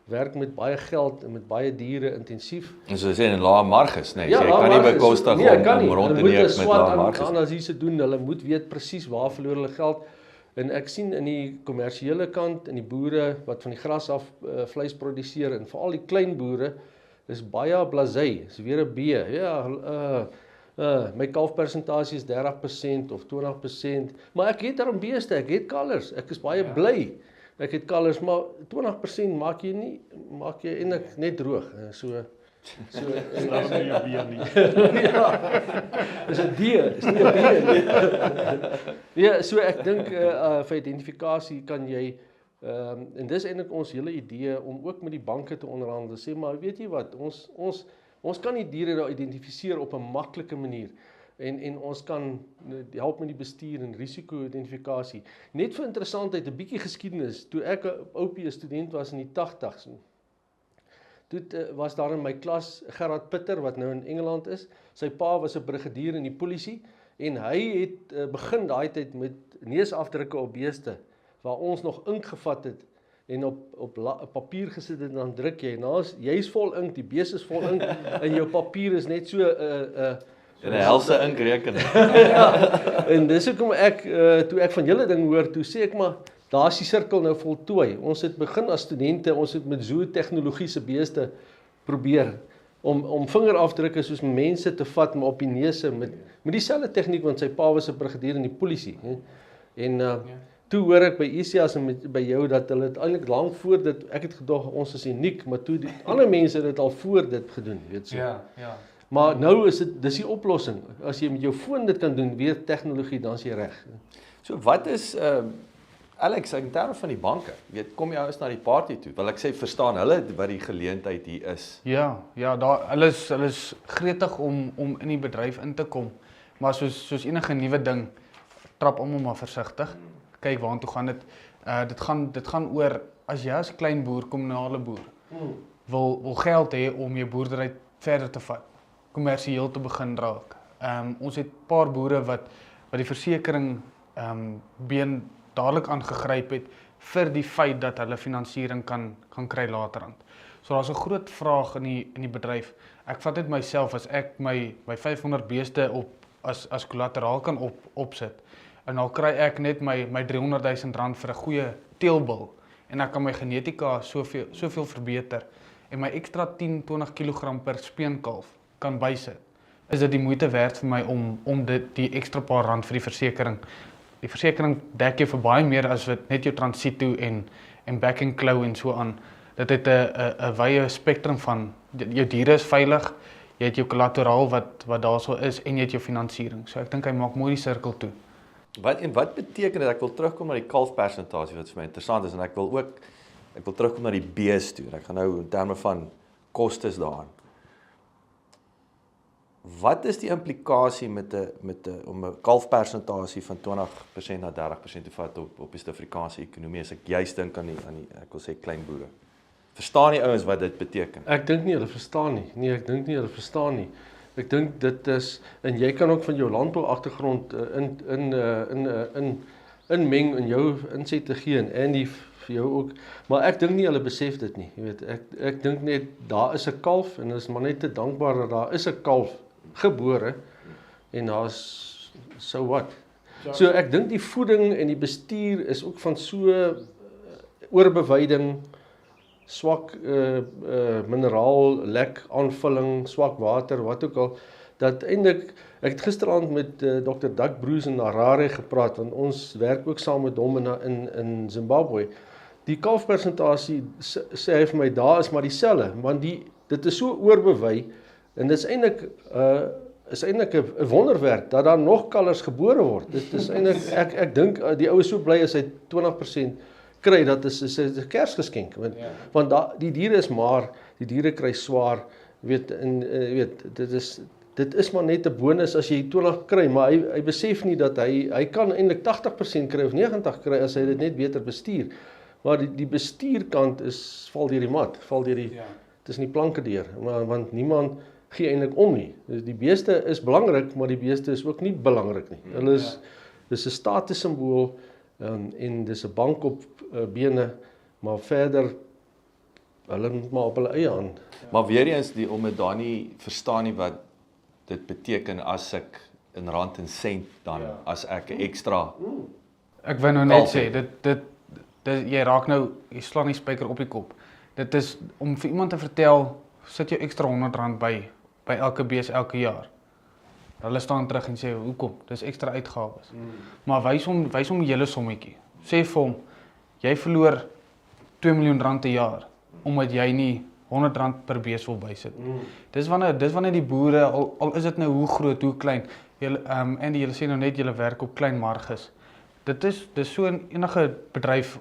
werk met baie geld en met baie diere intensief. En so sê in lae marges, nee, Ja, jy kan nie bekostig om rond te neem met lae Hulle moet 'n SWOT marges. analise doen, hulle moet weet presies waar verloor hulle geld. En ek sien in die kommersiële kant, in die boere wat van die gras af vleis produseer, en veral die klein boere, is baie blasé, is weer 'n B. Ja, my kalfpersentasie is 30% of 20%, maar ek het daarom beeste, ek het kalvers, ek is baie bly. Ek het kalvers, maar 20% maak jy eintlik net droog. So Dis nie 'n beer nie. ja, is 'n D, is nie 'n B nie. Ja, so ek dink vir identifikasie kan jy en dis eintlik ons hele idee om ook met die banke te onderhandel. Sê maar, weet jy wat, ons kan die diere daar identifiseer op 'n maklike manier. En ons kan help met die bestuur en risiko-identifikasie. Net vir interessantheid, 'n bietjie geskiedenis. Toe ek 'n oupie student was in die 80s, toe was daar in my klas Gerard Pitter, wat nou in Engeland is. Sy pa was 'n brigadier in die polisie en hy het begin daai tyd met neusafdrukke op beeste, waar ons nog ink gevat het en op papier gesit het en dan druk jy. Nou jy's vol ink, die beeste is vol ink en jou papier is net so En 'n helse inkrekening. ja, en dis hoekom ek toe ek van julle ding hoor, toe sê ek maar daar's die sirkel nou voltooi. Ons het begin as studente, ons het met zootechnologiese beeste probeer om vingerafdrukke soos mense te vat, maar op die neuse met dieselfde tegniek, want sy pa was 'n brigadier in die polisie. En toe hoor ek by ICAS en by jou dat hulle dit eintlik lank voor dit, ek het gedog ons is uniek, maar toe die ander mense dit al voor dit gedoen, weet so. Ja. Maar nou is dis die oplossing. As jy met jou foon dit kan doen, weer tegnologie, dan is jy reg. So wat is Alex, in terme van die banke, weet, kom jy ouens na die party toe? Wil ek sê, verstaan hulle wat die geleentheid hier is? Ja, hulle is gretig om in die bedryf in te kom. Maar soos enige nuwe ding, trap almal maar versigtig. Kyk waartoe gaan dit. Dit gaan oor as jy as klein boer, kommunale boer, wil geld hê om jou boerdery verder te vat, kommersieel te begin raak. Ons het 'n paar boere wat die versekering been dadelik aangegryp het vir die feit dat hulle finansiering kan kry laterand. So daar's 'n groot vraag in die bedryf. Ek vat dit myself as ek my 500 beeste as kollateraal kan opsit. En dan kry ek net my 300 000 rand vir 'n goeie teelbul en ek kan my genetika soveel verbeter en my ekstra 10-20 kg per speenkalf kan bysit. Is dit die moeite werd vir my om die ekstra paar rand vir die versekering. Die versekering dek jou vir baie meer as wat net jou transito en back and claw en so aan. Dit het 'n wye spektrum van jou diere is veilig, jy het jou kollateraal wat daarso is en jy het jou finansiering. So ek dink hy maak mooi die sirkel toe. Wat beteken dit? Ek wil terugkom na die kalfpersentasie wat vir my interessant is en ek wil terugkom na die bees toe. Ek gaan nou in terme van kostes daaraan. Wat is die implikasie om 'n kalfpersentasie van 20% na 30% te vat op die Suid-Afrikaanse ekonomie as ek juist dink aan die ek wil sê klein boere? Verstaan die ouens wat dit beteken? Ek dink nie hulle verstaan nie. Nee, ek dink nie hulle verstaan nie. Ek dink dit is, en jy kan ook van jou landbou agtergrond inmeng en jou insette gee en die vir jou ook, maar ek dink nie hulle besef dit nie. Jy weet, ek dink net daar is 'n kalf en is maar net te dankbaar dat daar is 'n kalf gebore en daar's so wat. So ek dink die voeding en die bestuur is ook van so oorbewyding, swak mineraal lek aanvulling, swak water, wat ook al, dat eintlik ek het gisteraand met Dr. Doug Bruce in Harare gepraat, want ons werk ook saam met hom in Zimbabwe. Die kalfpersentasie sê hy vir my, daar is maar dieselfde, want dit is so oorbewei en dit is eintlik 'n wonderwerk dat daar nog kalvers gebore word. Dit is eintlik ek dink die ou is so bly as hy 20% kry, dat is 'n Kersgeskenk, want die diere is maar, die diere kry swaar, weet dit is maar net 'n bonus as jy 20 kry, maar hy besef nie dat hy kan eintlik 80% kry of 90 kry as hy dit net beter bestuur. Maar die bestuurkant val deur die mat, tussen die planke deur, want niemand gee eintlik om nie. Dus die beeste is belangrik, maar die beeste is ook nie belangrik nie. Hulle dis 'n statussimbool en dis 'n bank op bene, maar verder hulle moet maar op hulle eie aan. Maar weer eens om dit daar nie verstaan nie wat dit beteken as ek in rand en sent dan as ek 'n ekstra. Ek wou nou net sê dit jy raak nou, jy slaan die spyker op die kop. Dit is om vir iemand te vertel, sit jou ekstra R100 by elke bees elke jaar. Hulle staan terug en sê, hoekom? Dis ekstra uitgawes. Maar wys hom die hele sommetjie. Sê vir hom, jy verloor R2 miljoen 'n jaar, omdat jy nie R100 per bees wil bysit. Dis wanneer die boere, al is dit nou hoe groot, hoe klein, en julle sê nou net julle werk op klein marges. Dis so in enige bedryf,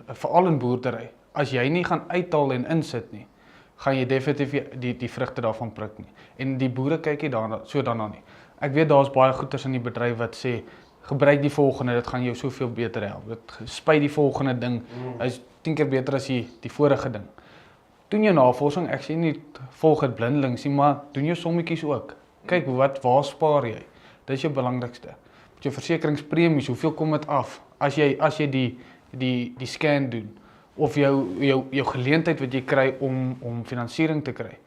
veral in boerdery. As jy nie gaan uithaal en insit nie, gaan jy definitief die vrugte daarvan pluk nie. En die boere kyk nie daarna nie. Ek weet daar's baie goeders in die bedryf wat sê, gebruik die volgende, dit gaan jou soveel beter help. Spuit die volgende ding, is 10 keer beter as die vorige ding. Doen jou navorsing, ek sê nie volg dit blindelings nie, maar doen jou sommetjies ook. Kyk waar spaar jy? Dis jou belangrikste. Met jou versekeringspremies, hoeveel kom dit af? As jy die scan doen, of jou geleentheid wat jy kry om finansiering te kry.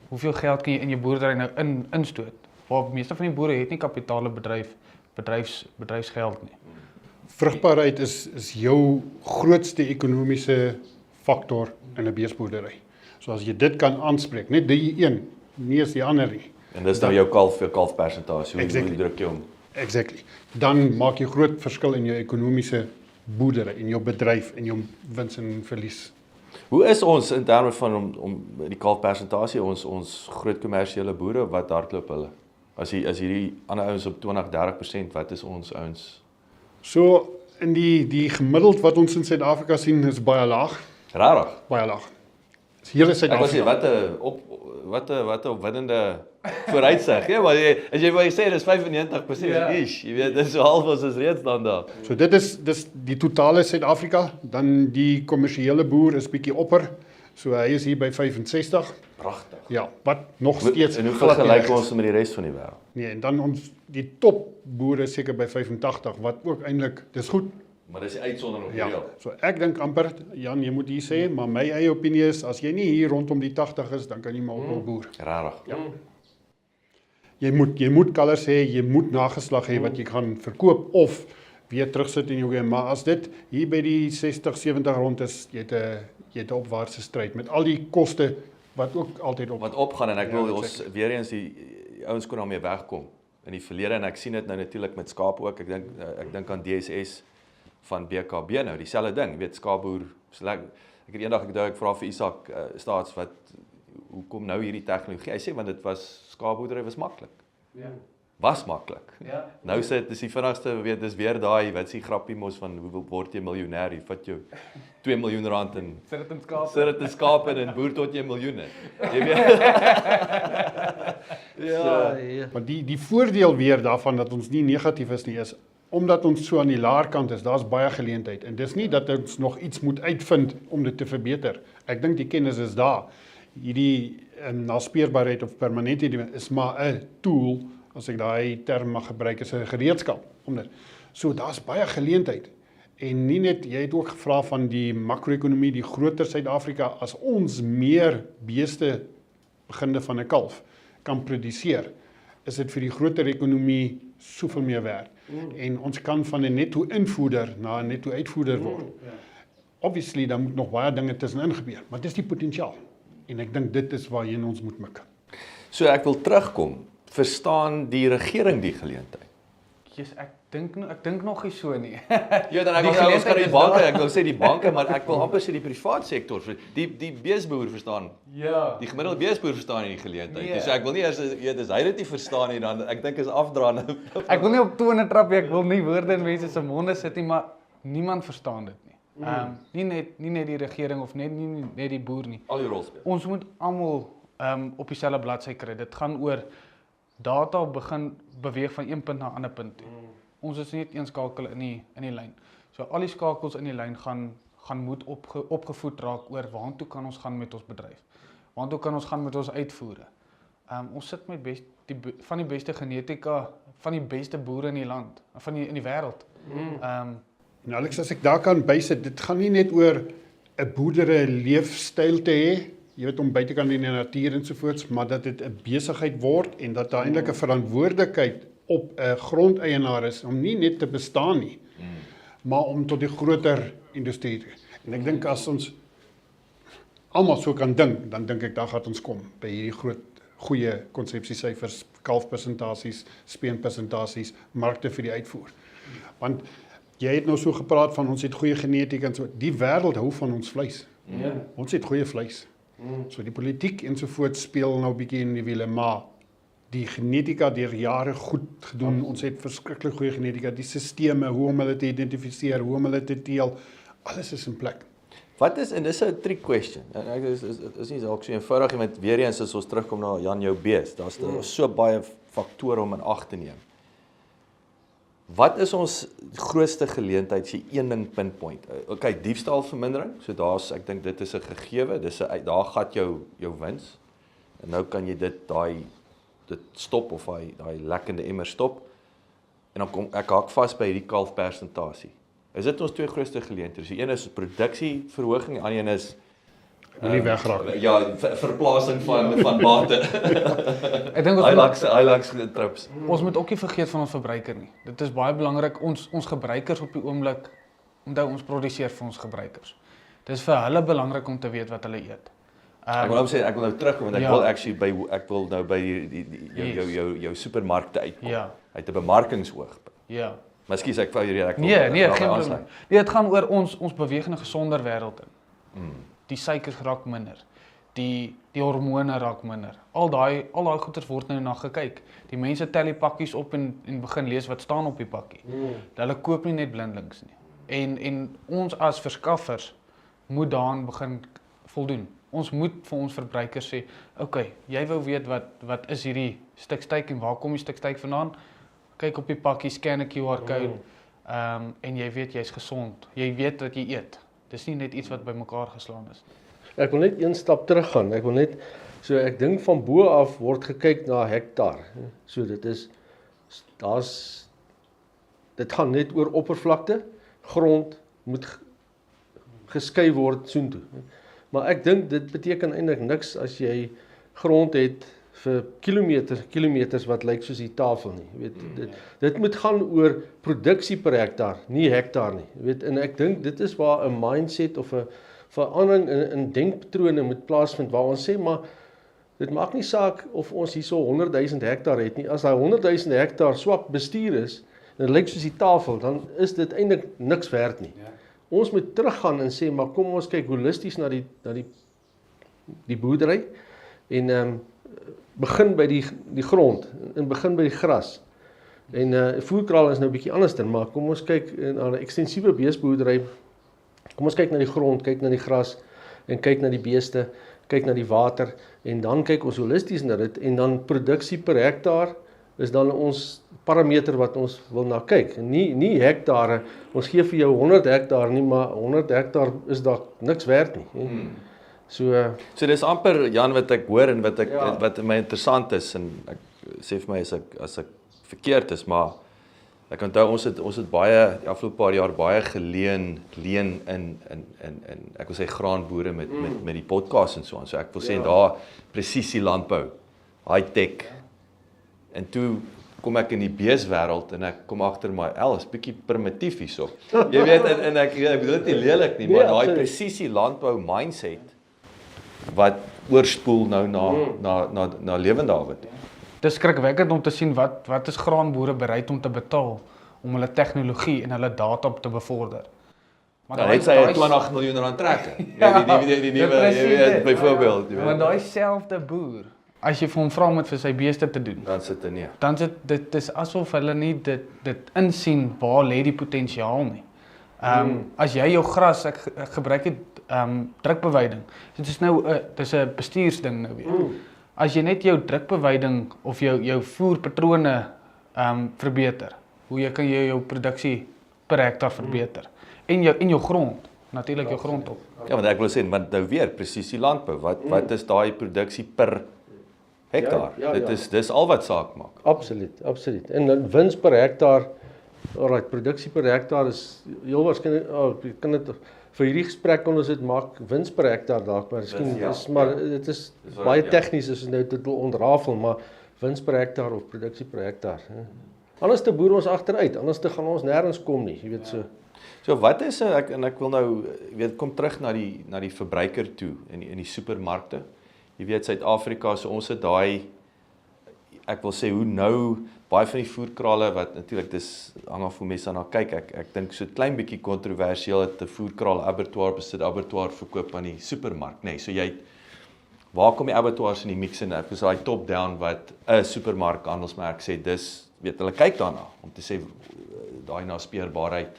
Hoeveel geld kan jy in jou boerdery nou instoot? Waar meeste van die boere het nie kapitale bedryfsgeld nie. Vrugbaarheid is jou grootste ekonomiese faktor in 'n beesboerdery. So as jy dit kan aanspreek, net die een, nie as die ander nie. En dis nou jou kalfpersentasie, hoe druk jy hom? Exactly. Dan maak jy groot verskil in jou ekonomiese boerdery, in jou bedryf, in jou wins en verlies. Hoe is ons in terme van om die kalfpersentasie, ons groot kommersiële boere, wat hardloop hulle? As hierdie ander ouens op 20-30%, wat is ons ouens? So in die gemiddeld wat ons in Suid-Afrika sien is baie laag. Rarig. Baie laag. Hier is Suid-Afrika. Wat 'n opwindende vooruitsig. Ja, maar as jy sê dis 95%, jy weet, dis so half ons is reeds dan daar. So dit is die totale Suid-Afrika, dan die kommersiële boer is bietjie opper. So hy is hier by 65. Pragtig. Ja, wat nog steeds en hoe vergelyk ons met die res van die wêreld? Nee, en dan die topboere is seker by 85, wat ook eintlik, dis goed. Maar dis die uitsondering op die reël. So ek dink amper, Jan, jy moet hier sê, maar my eie opinie is, as jy nie hier rondom die 80 is, dan kan jy maar ook wel boer. Rarig. Ja. Jy moet kalvers hê, jy moet nageslag hê wat jy gaan verkoop of weer terugsit in jou game. Maar as dit hier by die 60-70 rond is, jy het 'n opwaartse stryd met al die koste wat ook altyd wat opgaan, en ek wil ons weer eens die ouens kon daarmee wegkom in die verlede, en ek sien dit nou natuurlik met skaap ook. Ek dink aan DSS van BKB nou, dieselfde ding, weet skaapboer, ek het eendag ek vra vir Isak Staats wat hoekom nou hierdie tegnologie? Hy sê want dit was skaapboerdery was maklik. Ja. Was maklik. Ja. Nou sê dit is die vinnigste, weet, dis weer daai wat is die grappie mos van hoe word jy miljonair? Jy vat jou R2 miljoen en sit dit in skaap. Sit dit in skaap en boer tot jy miljoene. Jy weet. Ja. Maar die voordeel weer daarvan dat ons nie negatief is nie, is omdat ons so aan die laer kant is, daar's baie geleentheid. En dis nie dat ons nog iets moet uitvind om dit te verbeter. Ek dink die kennis is daar. Hierdie naspeurbaarheid of permanente is maar 'n tool, as ek daai term mag gebruik, is 'n gereedskap om dit. So daar's baie geleentheid. En nie net, jy het ook gevra van die makro-ekonomie, die groter Suid-Afrika, as ons meer beeste beginde van 'n kalf kan produseer, is dit vir die groter ekonomie soveel meer werd. En ons kan van 'n netto invoerder na 'n netto uitvoerder word. Obviously, dan moet nog baie dinge tussenin gebeur, maar dis die potensiaal. En ek dink dit is waarheen ons moet mik. So ek wil terugkom. Verstaan die regering die geleentheid? Jesus, ek dink nog nie so nie. Ja, dan ek Die wil ons kan die geleentheid is banke, daar. ek wil sê die banke, maar ek wil amper sê die privaat sektor, die beesboer verstaan. Ja. Die gemiddelde beesboer verstaan nie die geleentheid. Nee. Nee. So ek wil nie as hy dit nie verstaan nie, dan ek dink is afdraande. Ek wil nie op tone trap nie, ek wil nie woorde in mense se monde sit nie, maar niemand verstaan dit nie. Nie net die regering of net die boer nie. Al die rol speel. Ons moet almal op dieselfde bladsy kry. Dit gaan oor data begin beweeg van een punt na 'n ander punt toe. Ons is net een skakel in die lyn. So al die skakels in die lyn gaan moet opgevoed raak oor waartoe kan ons gaan met ons bedryf. Waartoe kan ons gaan met ons uitvoere. Ons sit met van die beste genetika, van die beste boere in die land, in die wêreld. En Alex, as ek daar kan bysit, dit gaan nie net oor 'n boerdere leefstyl te hê, jy weet om buitekant in die natuur ensovoorts, maar dat dit 'n besigheid word en dat daar eintlik 'n verantwoordelikheid op 'n grondeienaar is om nie net te bestaan nie, maar om tot die groter industrie te. En ek dink as ons almal so kan dink, dan dink ek daar gaan ons kom by hierdie goeie konsepsiesyfers, kalfpersentasies, speenpersentasies, markte vir die uitvoer. Want jy het nou so gepraat van ons het goeie genetika en so. Die wêreld hou van ons vleis. Ja. Ons het goeie vleis. So die politiek ensovoorts speel nou 'n bietjie in die wiele, maar die genetika deur jare goed gedoen. Ons het verskriklik goeie genetika, die sisteme, hoe om hulle te identifiseer, hoe om hulle te teel, alles is in plek. Wat is, en dis 'n trick question, en ek is nie dalk so eenvoudig nie, want weer eens as ons terugkom na Jan jou bees, daar's so baie faktore om in ag te neem. Wat is ons grootste geleentheid as jy een ding pinpoint? Okay, diefstalvermindering, so ek dink dit is 'n gegewe, daar gat jou wins. En nou kan jy dit stop of daai lekkende emmer stop. En dan kom ek haak vas by hierdie kalfpersentasie. Is dit ons twee grootste geleenthede? Die een is produksieverhoging, die ander een is Ek wil nie wegraak nie. ja, verplasing van bate. Ek dink Highlights trips. ons moet ook nie vergeet van ons verbruiker nie. Dit is baie belangrik, ons gebruikers op die oomblik, onthou ons produseer vir ons gebruikers. Dit is vir hulle belangrik om te weet wat hulle eet. Ek wil sê ek wil nou terugkom want ek Ja. wil nou by jou supermarkte uitkom. Ja. Uit 'n bemarkingsoog. Ja. Miskien ek wou hierdie Nee, geen probleem. Nee, dit gaan oor ons beweeg in 'n gesonder wêreld in. Die suikers raak minder. Die hormone raak minder. Al daai goeders word nou na gekyk. Die mense tel die pakkies op en begin lees wat staan op die pakkie. Hulle koop nie net blindelings nie. En ons as verskaffers moet daaraan begin voldoen. Ons moet vir ons verbruikers sê, okay, jy wou weet wat is hierdie stuk steak en waar kom die stuk steak vandaan? Kyk op die pakkie, scan 'n QR-code, en jy weet jy's gesond. Jy weet wat jy eet. Dis nie net iets wat bymekaar geslaan is. Ek wil net een stap terug gaan. Ek dink van bo af word gekyk na hektaar. So dit gaan net oor oppervlakte, grond moet geskei word soontoe. Maar ek dink dit beteken eintlik niks as jy grond het vir kilometers wat lyk soos die tafel nie. Jy weet, dit moet gaan oor produksie per hektaar, nie hektaar nie. Jy weet, en ek dink dit is waar 'n mindset of 'n verandering in denkpatrone moet plaasvind waar ons sê maar dit maak nie saak of ons hierso 100,000 hektaar het nie. As daai 100,000 hektaar swak bestuur is en dit lyk soos die tafel, dan is dit eintlik niks werd nie. Ja. Ons moet teruggaan en sê maar kom ons kyk holisties na die boerdery en begin by die grond en begin by die gras. En voerkraal is nou 'n bietjie anderster, maar kom ons kyk na 'n ekstensiewe beesboerdery. Kom ons kyk na die grond, kyk na die gras en kyk na die beeste, kyk na die water en dan kyk ons holisties na dit en dan produksie per hektaar is dan ons parameter wat ons wil na kyk. En nie hektare. Ons gee vir jou 100 hektaar nie, maar 100 hektaar is dalk niks werd nie. So dis amper Jan wat ek hoor en wat my interessant is en ek sê vir my as ek verkeerd is, maar ek onthou ons het baie die afgelope paar jaar baie leen in ek wil sê graanboere met die podcast en so aan. So ek wil sê daar presisie landbou, high tech En toe kom ek in die beeswêreld en ek kom agter maar is bietjie primitief hierso. Jy weet en ek bedoel dit nie lelik nie, maar daai presisie landbou mindset wat oorspoel nou na lewendawe toe. Dis skrikwekkend om te sien wat is graanboere bereid om te betaal om hulle tegnologie en hulle data te bevorder. Maar hy sê 20 miljoen rand trekke. Die nuwe, jy weet, byvoorbeeld, jy weet. Maar daai selfde boer, as jy vir hom vra om dit vir sy beeste te doen, Dan sit dit nie. dan dit is asof hulle nie dit insien waar lê die potensiaal nie. As jy jou gras, ek gebruik dit drukbeweiding. Dit is nou dis 'n bestuursding nou weer. As jy net jou drukbeweiding of jou voerpatrone verbeter, hoe jy kan jou produksie per hektaar verbeter en jou grond, natuurlik jou grond op. Ja, want ek wil sê, want nou weer presisie landbou. Wat is daai produksie per hektaar? Dis al wat saak maak. Absoluut. En dan wins per hektaar, alright, produksie per hektaar is heel waarskynlik, kan dit vir hierdie gesprek kon ons dit maak wins per hektaar dalk, maar miskien maar dit is baie tegnies as ons nou dit wil ontrafel, maar wins per hektaar of produksie per hektaar. Anders te boer ons agteruit, anders te gaan ons nêrens kom nie, jy weet so. So wat is ek wil nou weet kom terug na die verbruiker toe in die supermarkte. Jy weet Suid-Afrika, so ons het daai ek wil sê hoe nou baie van die voerkrale wat natuurlik dis hang af hoe mense daarna kyk. Ek dink so 'n klein bietjie kontroversieel dat 'n voerkraal abattoir besit abattoir verkoop aan die supermark, nê. So waar kom die abattoirs in die mix in? Ek is daai top down wat 'n supermark handelsmerk sê dis weet hulle kyk daarna om te sê daai naspeurbaarheid.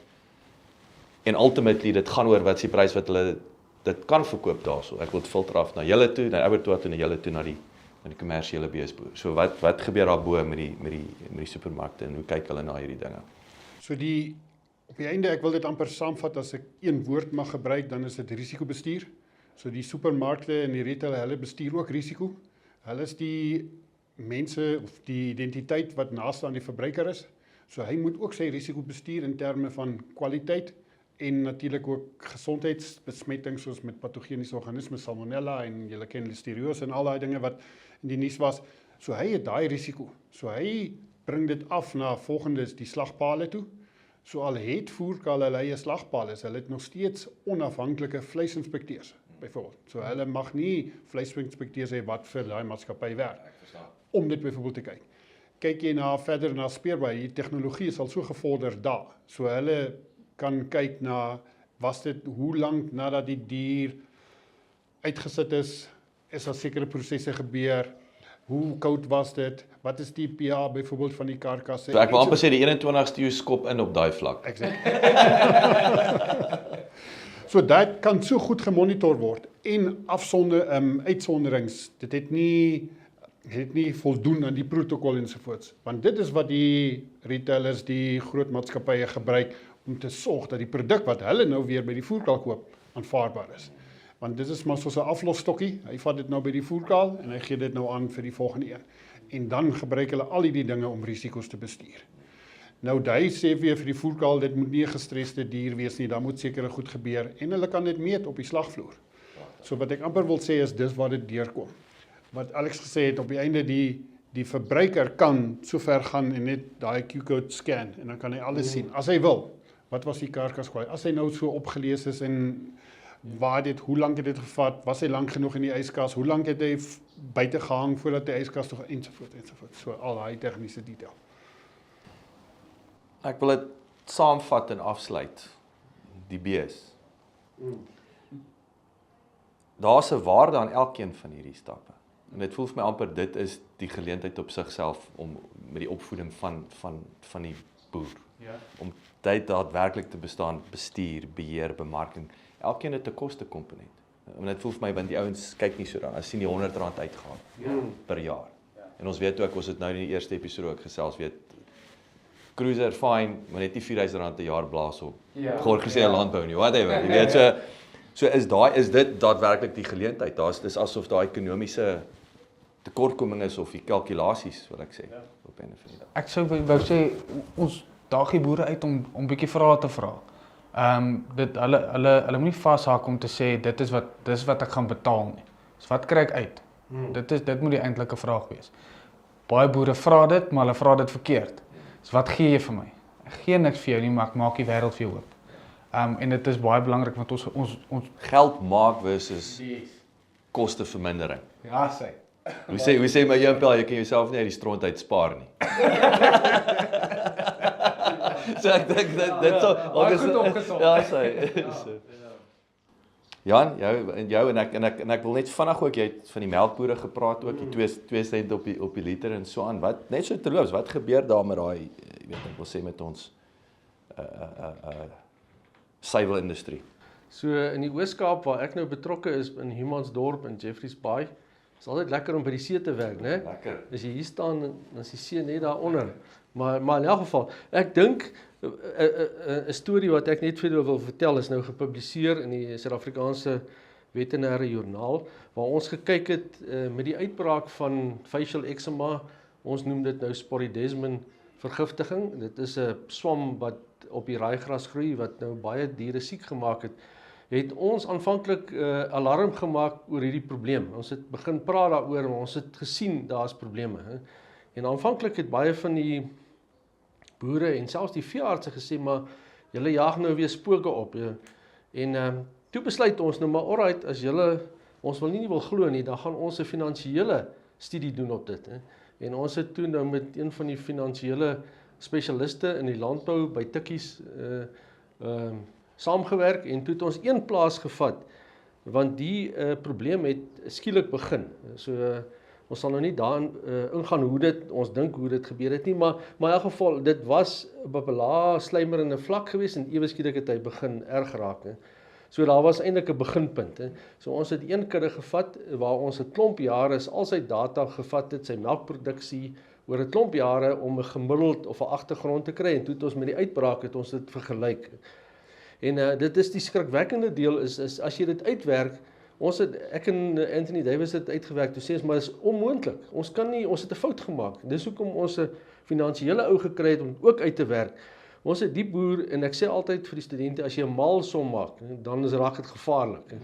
En ultimately dit gaan oor wat is die prys wat hulle dit kan verkoop daarso. Ek wil dit filter af na julle toe, na abattoir toe, na julle toe na die kommersiële beesboer. So wat gebeur daar bo met die supermarkte en hoe kyk hulle na hierdie dinge? So op die einde, ek wil dit amper saamvat as ek een woord mag gebruik, dan is dit risikobestuur. So die supermarkte en die retail, hulle bestuur ook risiko. Hulle is die mense of die identiteit wat naaste aan die verbruiker is. So hy moet ook sy risiko bestuur in terme van kwaliteit en natuurlik ook gesondheidsbesmetting soos met patogeniese organismes, salmonella en julle ken listeriose en al daai dinge wat in die nuus was. So hy het daai risiko. So hy bring dit af na volgende is die slagpale toe. So al het voerkrale hulle eie slagpale, hulle het nog steeds onafhanklike vleisinspekteurs byvoorbeeld. So hulle mag nie vleisinspekteurs hê wat vir daai maatskappy werk om dit byvoorbeeld te kyk. Kyk jy verder na speurbaar, die tegnologie is al so gevorder daar. So hulle kan kyk na hoe lank nadat die dier uitgesit is daar sekere prosesse gebeur, hoe koud was dit, wat is die pH byvoorbeeld van die karkasse. So ek wil amper sê die 21ste eeu skop in op daai vlak. Exactly. So dit kan so goed gemonitor word en uitsonderings, dit het nie voldoen aan die protokol ensovoorts, want dit is wat die retailers, die groot maatskappye gebruik om te sorg dat die produk wat hulle nou weer by die voerkraal koop, aanvaarbaar is. Want dit is maar soos 'n aflosstokkie, hy vat dit nou by die voerkraal en hy gee dit nou aan vir die volgende een. En dan gebruik hulle al die dinge om risiko's te bestuur. Nou hy sê weer vir die voerkraal, dit moet nie 'n gestreste dier wees nie, daar moet sekere goed gebeur en hulle kan dit meet op die slagvloer. So wat ek amper wil sê is dis waar dit deurkom. Wat Alex gesê het, op die einde die verbruiker kan so ver gaan en net daai Q-code scan en dan kan hy alles sien, as hy wil. Wat was die karkaskwaliteit? As hy nou so opgelees is en hoe lank het dit gevat? Was hy lank genoeg in die yskas? Hoe lank het hy buite gehang voordat die yskas toe ensovoorts. So al daai tegniese detail. Ek wil dit saamvat en afsluit. Die bees. Daar's 'n waarde aan elkeen van hierdie stappe. En dit voel vir my amper dit is die geleentheid op sigself om met die opvoeding van die boer. Ja. Om dit daadwerklik te bestaan, bestuur, beheer, bemarking. Elkeen het 'n kostekomponent. En dit voel vir my want die ouens kyk nie so daarna. As sien die R100 uitgaan per jaar. Ja. En ons weet ook ons het nou in die eerste episode ook gesels weet cruiser fine, maar net nie R4000 'n jaar blaas op. Georganiseerde landbou nie, whatever. Jy weet so is dit daadwerklik die geleentheid. Dis asof daai ekonomiese tekortkoming is of die kalkulasies wil ek sê op 'n of ander. Ek sou wou sê ons daag die boere uit om bietjie vrae te vra. Hulle moenie vashak om te sê dis wat ek gaan betaal nie. So wat kry ek uit? Dit moet die eintlike vraag wees. baie boere vra dit, maar hulle vra dit verkeerd. So wat gee jy vir my? Ek gee niks vir jou nie, maar ek maak die wêreld vir jou oop. En dit is baie belangrik want ons Geld maak versus kostevermindering. ja, sê. Hoe sê my Jean-Pierre, jy kan jouself nie uit die stront uit spaar nie. So ek dink dit sal baie goed opgesom. Ja, sê. Jan, jou en ek wil net vinnig ook, jy het van die melkboere gepraat ook, die 2 sent op die liter en so aan. Wat net so terloops, wat gebeur daar met daai, jy weet ek wil sê met ons suiwelindustrie? So in die Oos-Kaap waar ek nou betrokke is in Humansdorp en Jeffreys Bay, is altyd lekker om by die see te werk, né? Lekker. As jy hier staan, dan is die see net daaronder. Maar in elk geval, ek dink 'n storie wat ek net vir julle wil vertel is nou gepubliseer in die Suid-Afrikaanse Veterinêre Joernaal waar ons gekyk het met die uitbraak van facial eczema, ons noem dit nou sporidesmin vergiftiging. Dit is 'n swam wat op die raaigras groei wat nou baie diere siek gemaak het ons aanvanklik alarm gemaak oor hierdie probleem. Ons het begin praat daaroor, maar ons het gesien daar's probleme. En aanvanklik het baie van die boere en selfs die veeartse gesê, maar julle jaag nou weer spooke op. En toe besluit ons nou maar, alright, as julle ons nie wil glo nie, dan gaan ons 'n finansiële studie doen op dit. En ons het toe nou met een van die finansiële spesialiste in die landbou by Tikkies saamgewerk en toe het ons een plaas gevat, want die probleem het skielik begin. So ons sal nou nie daarin ingaan ons dink hoe dit gebeur het nie, maar in elk geval, dit was op 'n lae slymerende vlak geweest en ewe skielik het hy begin erg raak. So daar was eintlik 'n beginpunt. So ons het een kudde gevat waar ons 'n klomp jare al sy data gevat het, sy melkproduksie oor 'n klomp jare om 'n gemiddeld of 'n agtergrond te kry en toe het ons met die uitbraak het ons dit vergelyk. En dit is die skrikwekkende deel is as jy dit uitwerk, ek en Anthony Davis het uitgewerk, toe sê ons, maar dit is onmoontlik. Ons het 'n fout gemaak. Dis hoekom ons 'n finansiële ou gekry het om ook uit te werk. Ons het die boer, en ek sê altyd vir die studente, as jy 'n maalsom maak, dan raak dit gevaarlik. Ja.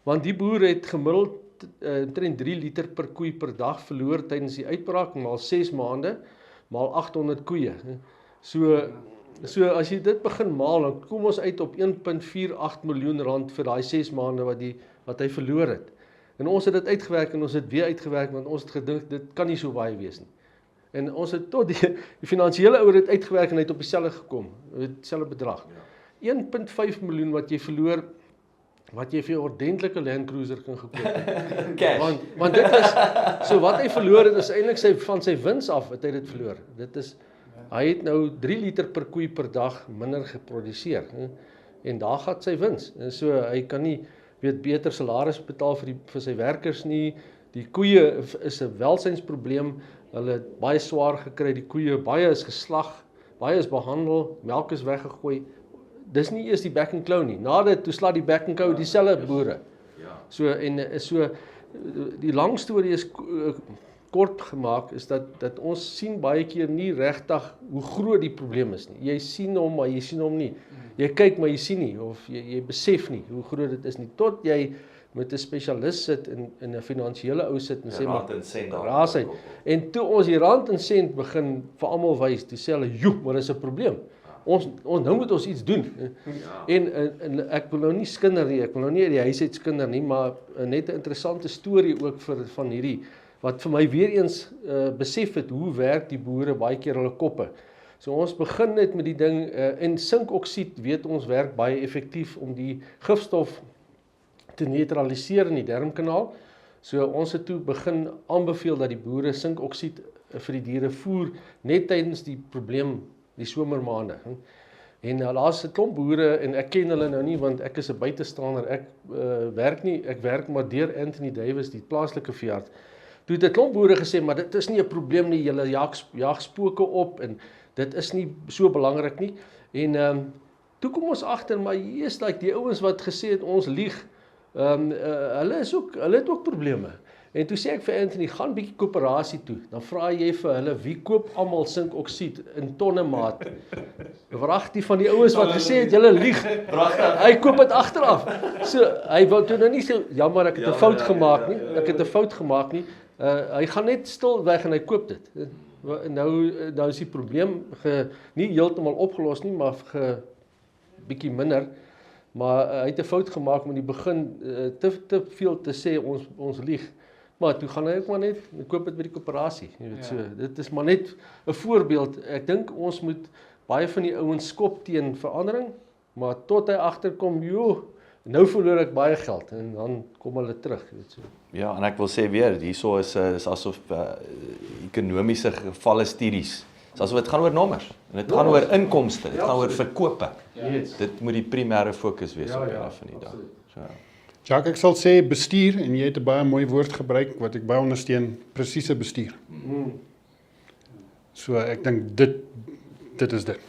Want die boer het gemiddeld omtrent 3 liter per koei per dag verloor tydens die uitbraak, maal 6 maande, maal 800 koeie. So as jy dit begin maal, dan kom ons uit op 1,48 miljoen rand vir daai 6 maande wat hy verloor het. En ons het dit uitgewerk en ons het weer uitgewerk, want ons het gedink, dit kan nie so baie wees nie. En ons het tot die finansiële ouer het uitgewerk en hy het op dieselfde gekom, dieselfde bedrag. 1,5 miljoen wat jy verloor, wat jy vir 'n ordentlike Land Cruiser kan gekoop het. Cash. Want dit is, so wat hy verloor het, is eintlik van sy wins af, het hy dit verloor. Hy het nou 3 liter per koei per dag minder geproduseer. En daar gaan sy wins. En so hy kan nie beter salaris betaal vir sy werkers nie. Die koeie is 'n welsynsprobleem. Hulle het baie swaar gekry, die koeie, baie is geslag, baie is behandel, melk is weggegooi. Dis nie eers die back and claw nie. Na dit toe slaat die back and claw dieselfde boere. So die lang storie is kort gemaak is dat ons sien baie keer nie regtig hoe groot die probleem is nie. Jy sien hom, maar jy sien hom nie. Jy kyk, maar jy sien nie of jy besef nie hoe groot dit is nie tot jy met 'n spesialis sit en 'n finansiële ou sit en sê maar raas uit. En toe ons die rand en sent begin vir almal wys, toe sê hulle, "Joe, maar dis 'n probleem. Ons nou moet ons iets doen." En ek wil nou nie skinder nie, ek wil nou nie uit die huis uit skinder nie, maar net 'n interessante storie ook van hierdie wat vir my weer eens besef het hoe werk die boere baie keer hulle koppe. So ons begin net met die ding en sinkoksied weet ons werk baie effektief om die gifstof te neutraliseer in die darmkanaal. So ons het toe begin aanbeveel dat die boere sinkoksied vir die diere voer net tydens die probleem die somermaande. En daar's 'n klomp boere en ek ken hulle nou nie want ek is 'n buitestander. Ek werk maar deur Anthony Davis, die plaaslike veearts. Toe het 'n klomp boere gesê, maar dit is nie 'n probleem nie, julle jaag spooke op en dit is nie so belangrik nie. En toe kom ons agter, maar hier is die ouens wat gesê het ons lieg. Hulle het ook probleme. En toe sê ek vir Anthony, gaan bietjie koöperasie toe. Dan vra jy vir hulle, wie koop almal sinkoksied in tonne maat? Wrag die van die ouens wat gesê het julle lieg. Hy koop dit agteraf. So hy wou toe nou nie sê jammer ek het 'n fout gemaak nie. Ek het 'n fout gemaak nie. Hy gaan net stil weg en hy koop dit. Nou is die probleem nie heeltemal opgelos nie, maar bietjie minder. Maar hy het 'n fout gemaak om in die begin te veel te sê ons lieg. Maar toe gaan hy ook maar net koop dit by die koöperasie. Jy weet so, dit is maar net 'n voorbeeld. Ek dink ons moet baie van die ouens skop teen verandering, maar tot hy agterkom, nou verloor ek baie geld en dan kom hulle terug, jy weet so. Ja, en ek wil sê weer, hierso is asof ekonomiese gevalle studies. Dis asof dit gaan oor nommers en dit gaan oor inkomste, dit gaan oor verkope. Yes. Dit moet die primêre fokus wees op Ja, van die dag. So. Jacques, ek sal sê bestuur en jy het 'n baie mooi woord gebruik wat ek baie ondersteun, presiese bestuur. So ek dink dit is dit.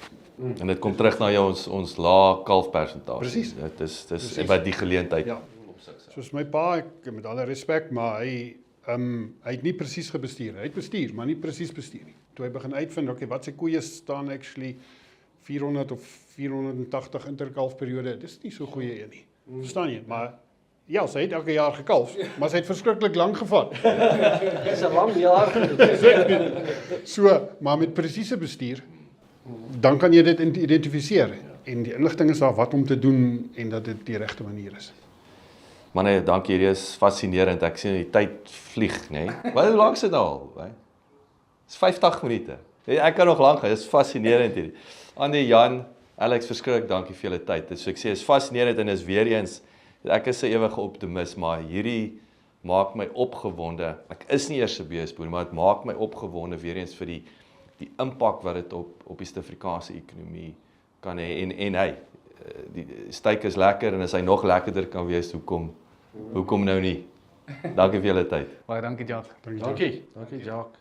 En dit kom terug na ons lae kalfpersentasie. Presies. Dit is by die geleentheid. Ja. Soos my pa, ek met alle respek, maar hy het nie presies gebestuur. Hy het bestuur, maar nie presies bestuur nie. Toe hy begin uitvind, okay, wat sy koeie staan actually 400 of 480 interkalfperiode, dis nie so goeie een nie. Verstaan jy? Maar ja, sy het elke jaar gekalf, maar sy het verskriklik lank gevat. Dis 'n lang jaar. So, maar met presiese bestuur, dan kan jy dit identifiseer. En die inligting is daar wat om te doen en dat dit die regte manier is. Maar nee, dankie, hierdie is fascinerend. Ek sien die tyd vlieg, nê. Hoe lank is dit nou al? Dis 50 minute. Ek kan nog lank gaan. Dis fascinerend hierdie. Andy, Jan, Alex, verskriklik dankie vir julle tyd. So ek sê is fascinerend en is weer eens, ek is 'n ewige optimis, maar hierdie maak my opgewonde. Ek is nie eers 'n beesboer, maar dit maak my opgewonde weer eens vir die impak wat dit op die Suid-Afrikaanse ekonomie kan hê en hy die steak is lekker en as hy nog lekkerder kan wees, hoekom nou nie? Dankie vir julle tyd. Baie dankie, Jacques. Dankie, Jacques.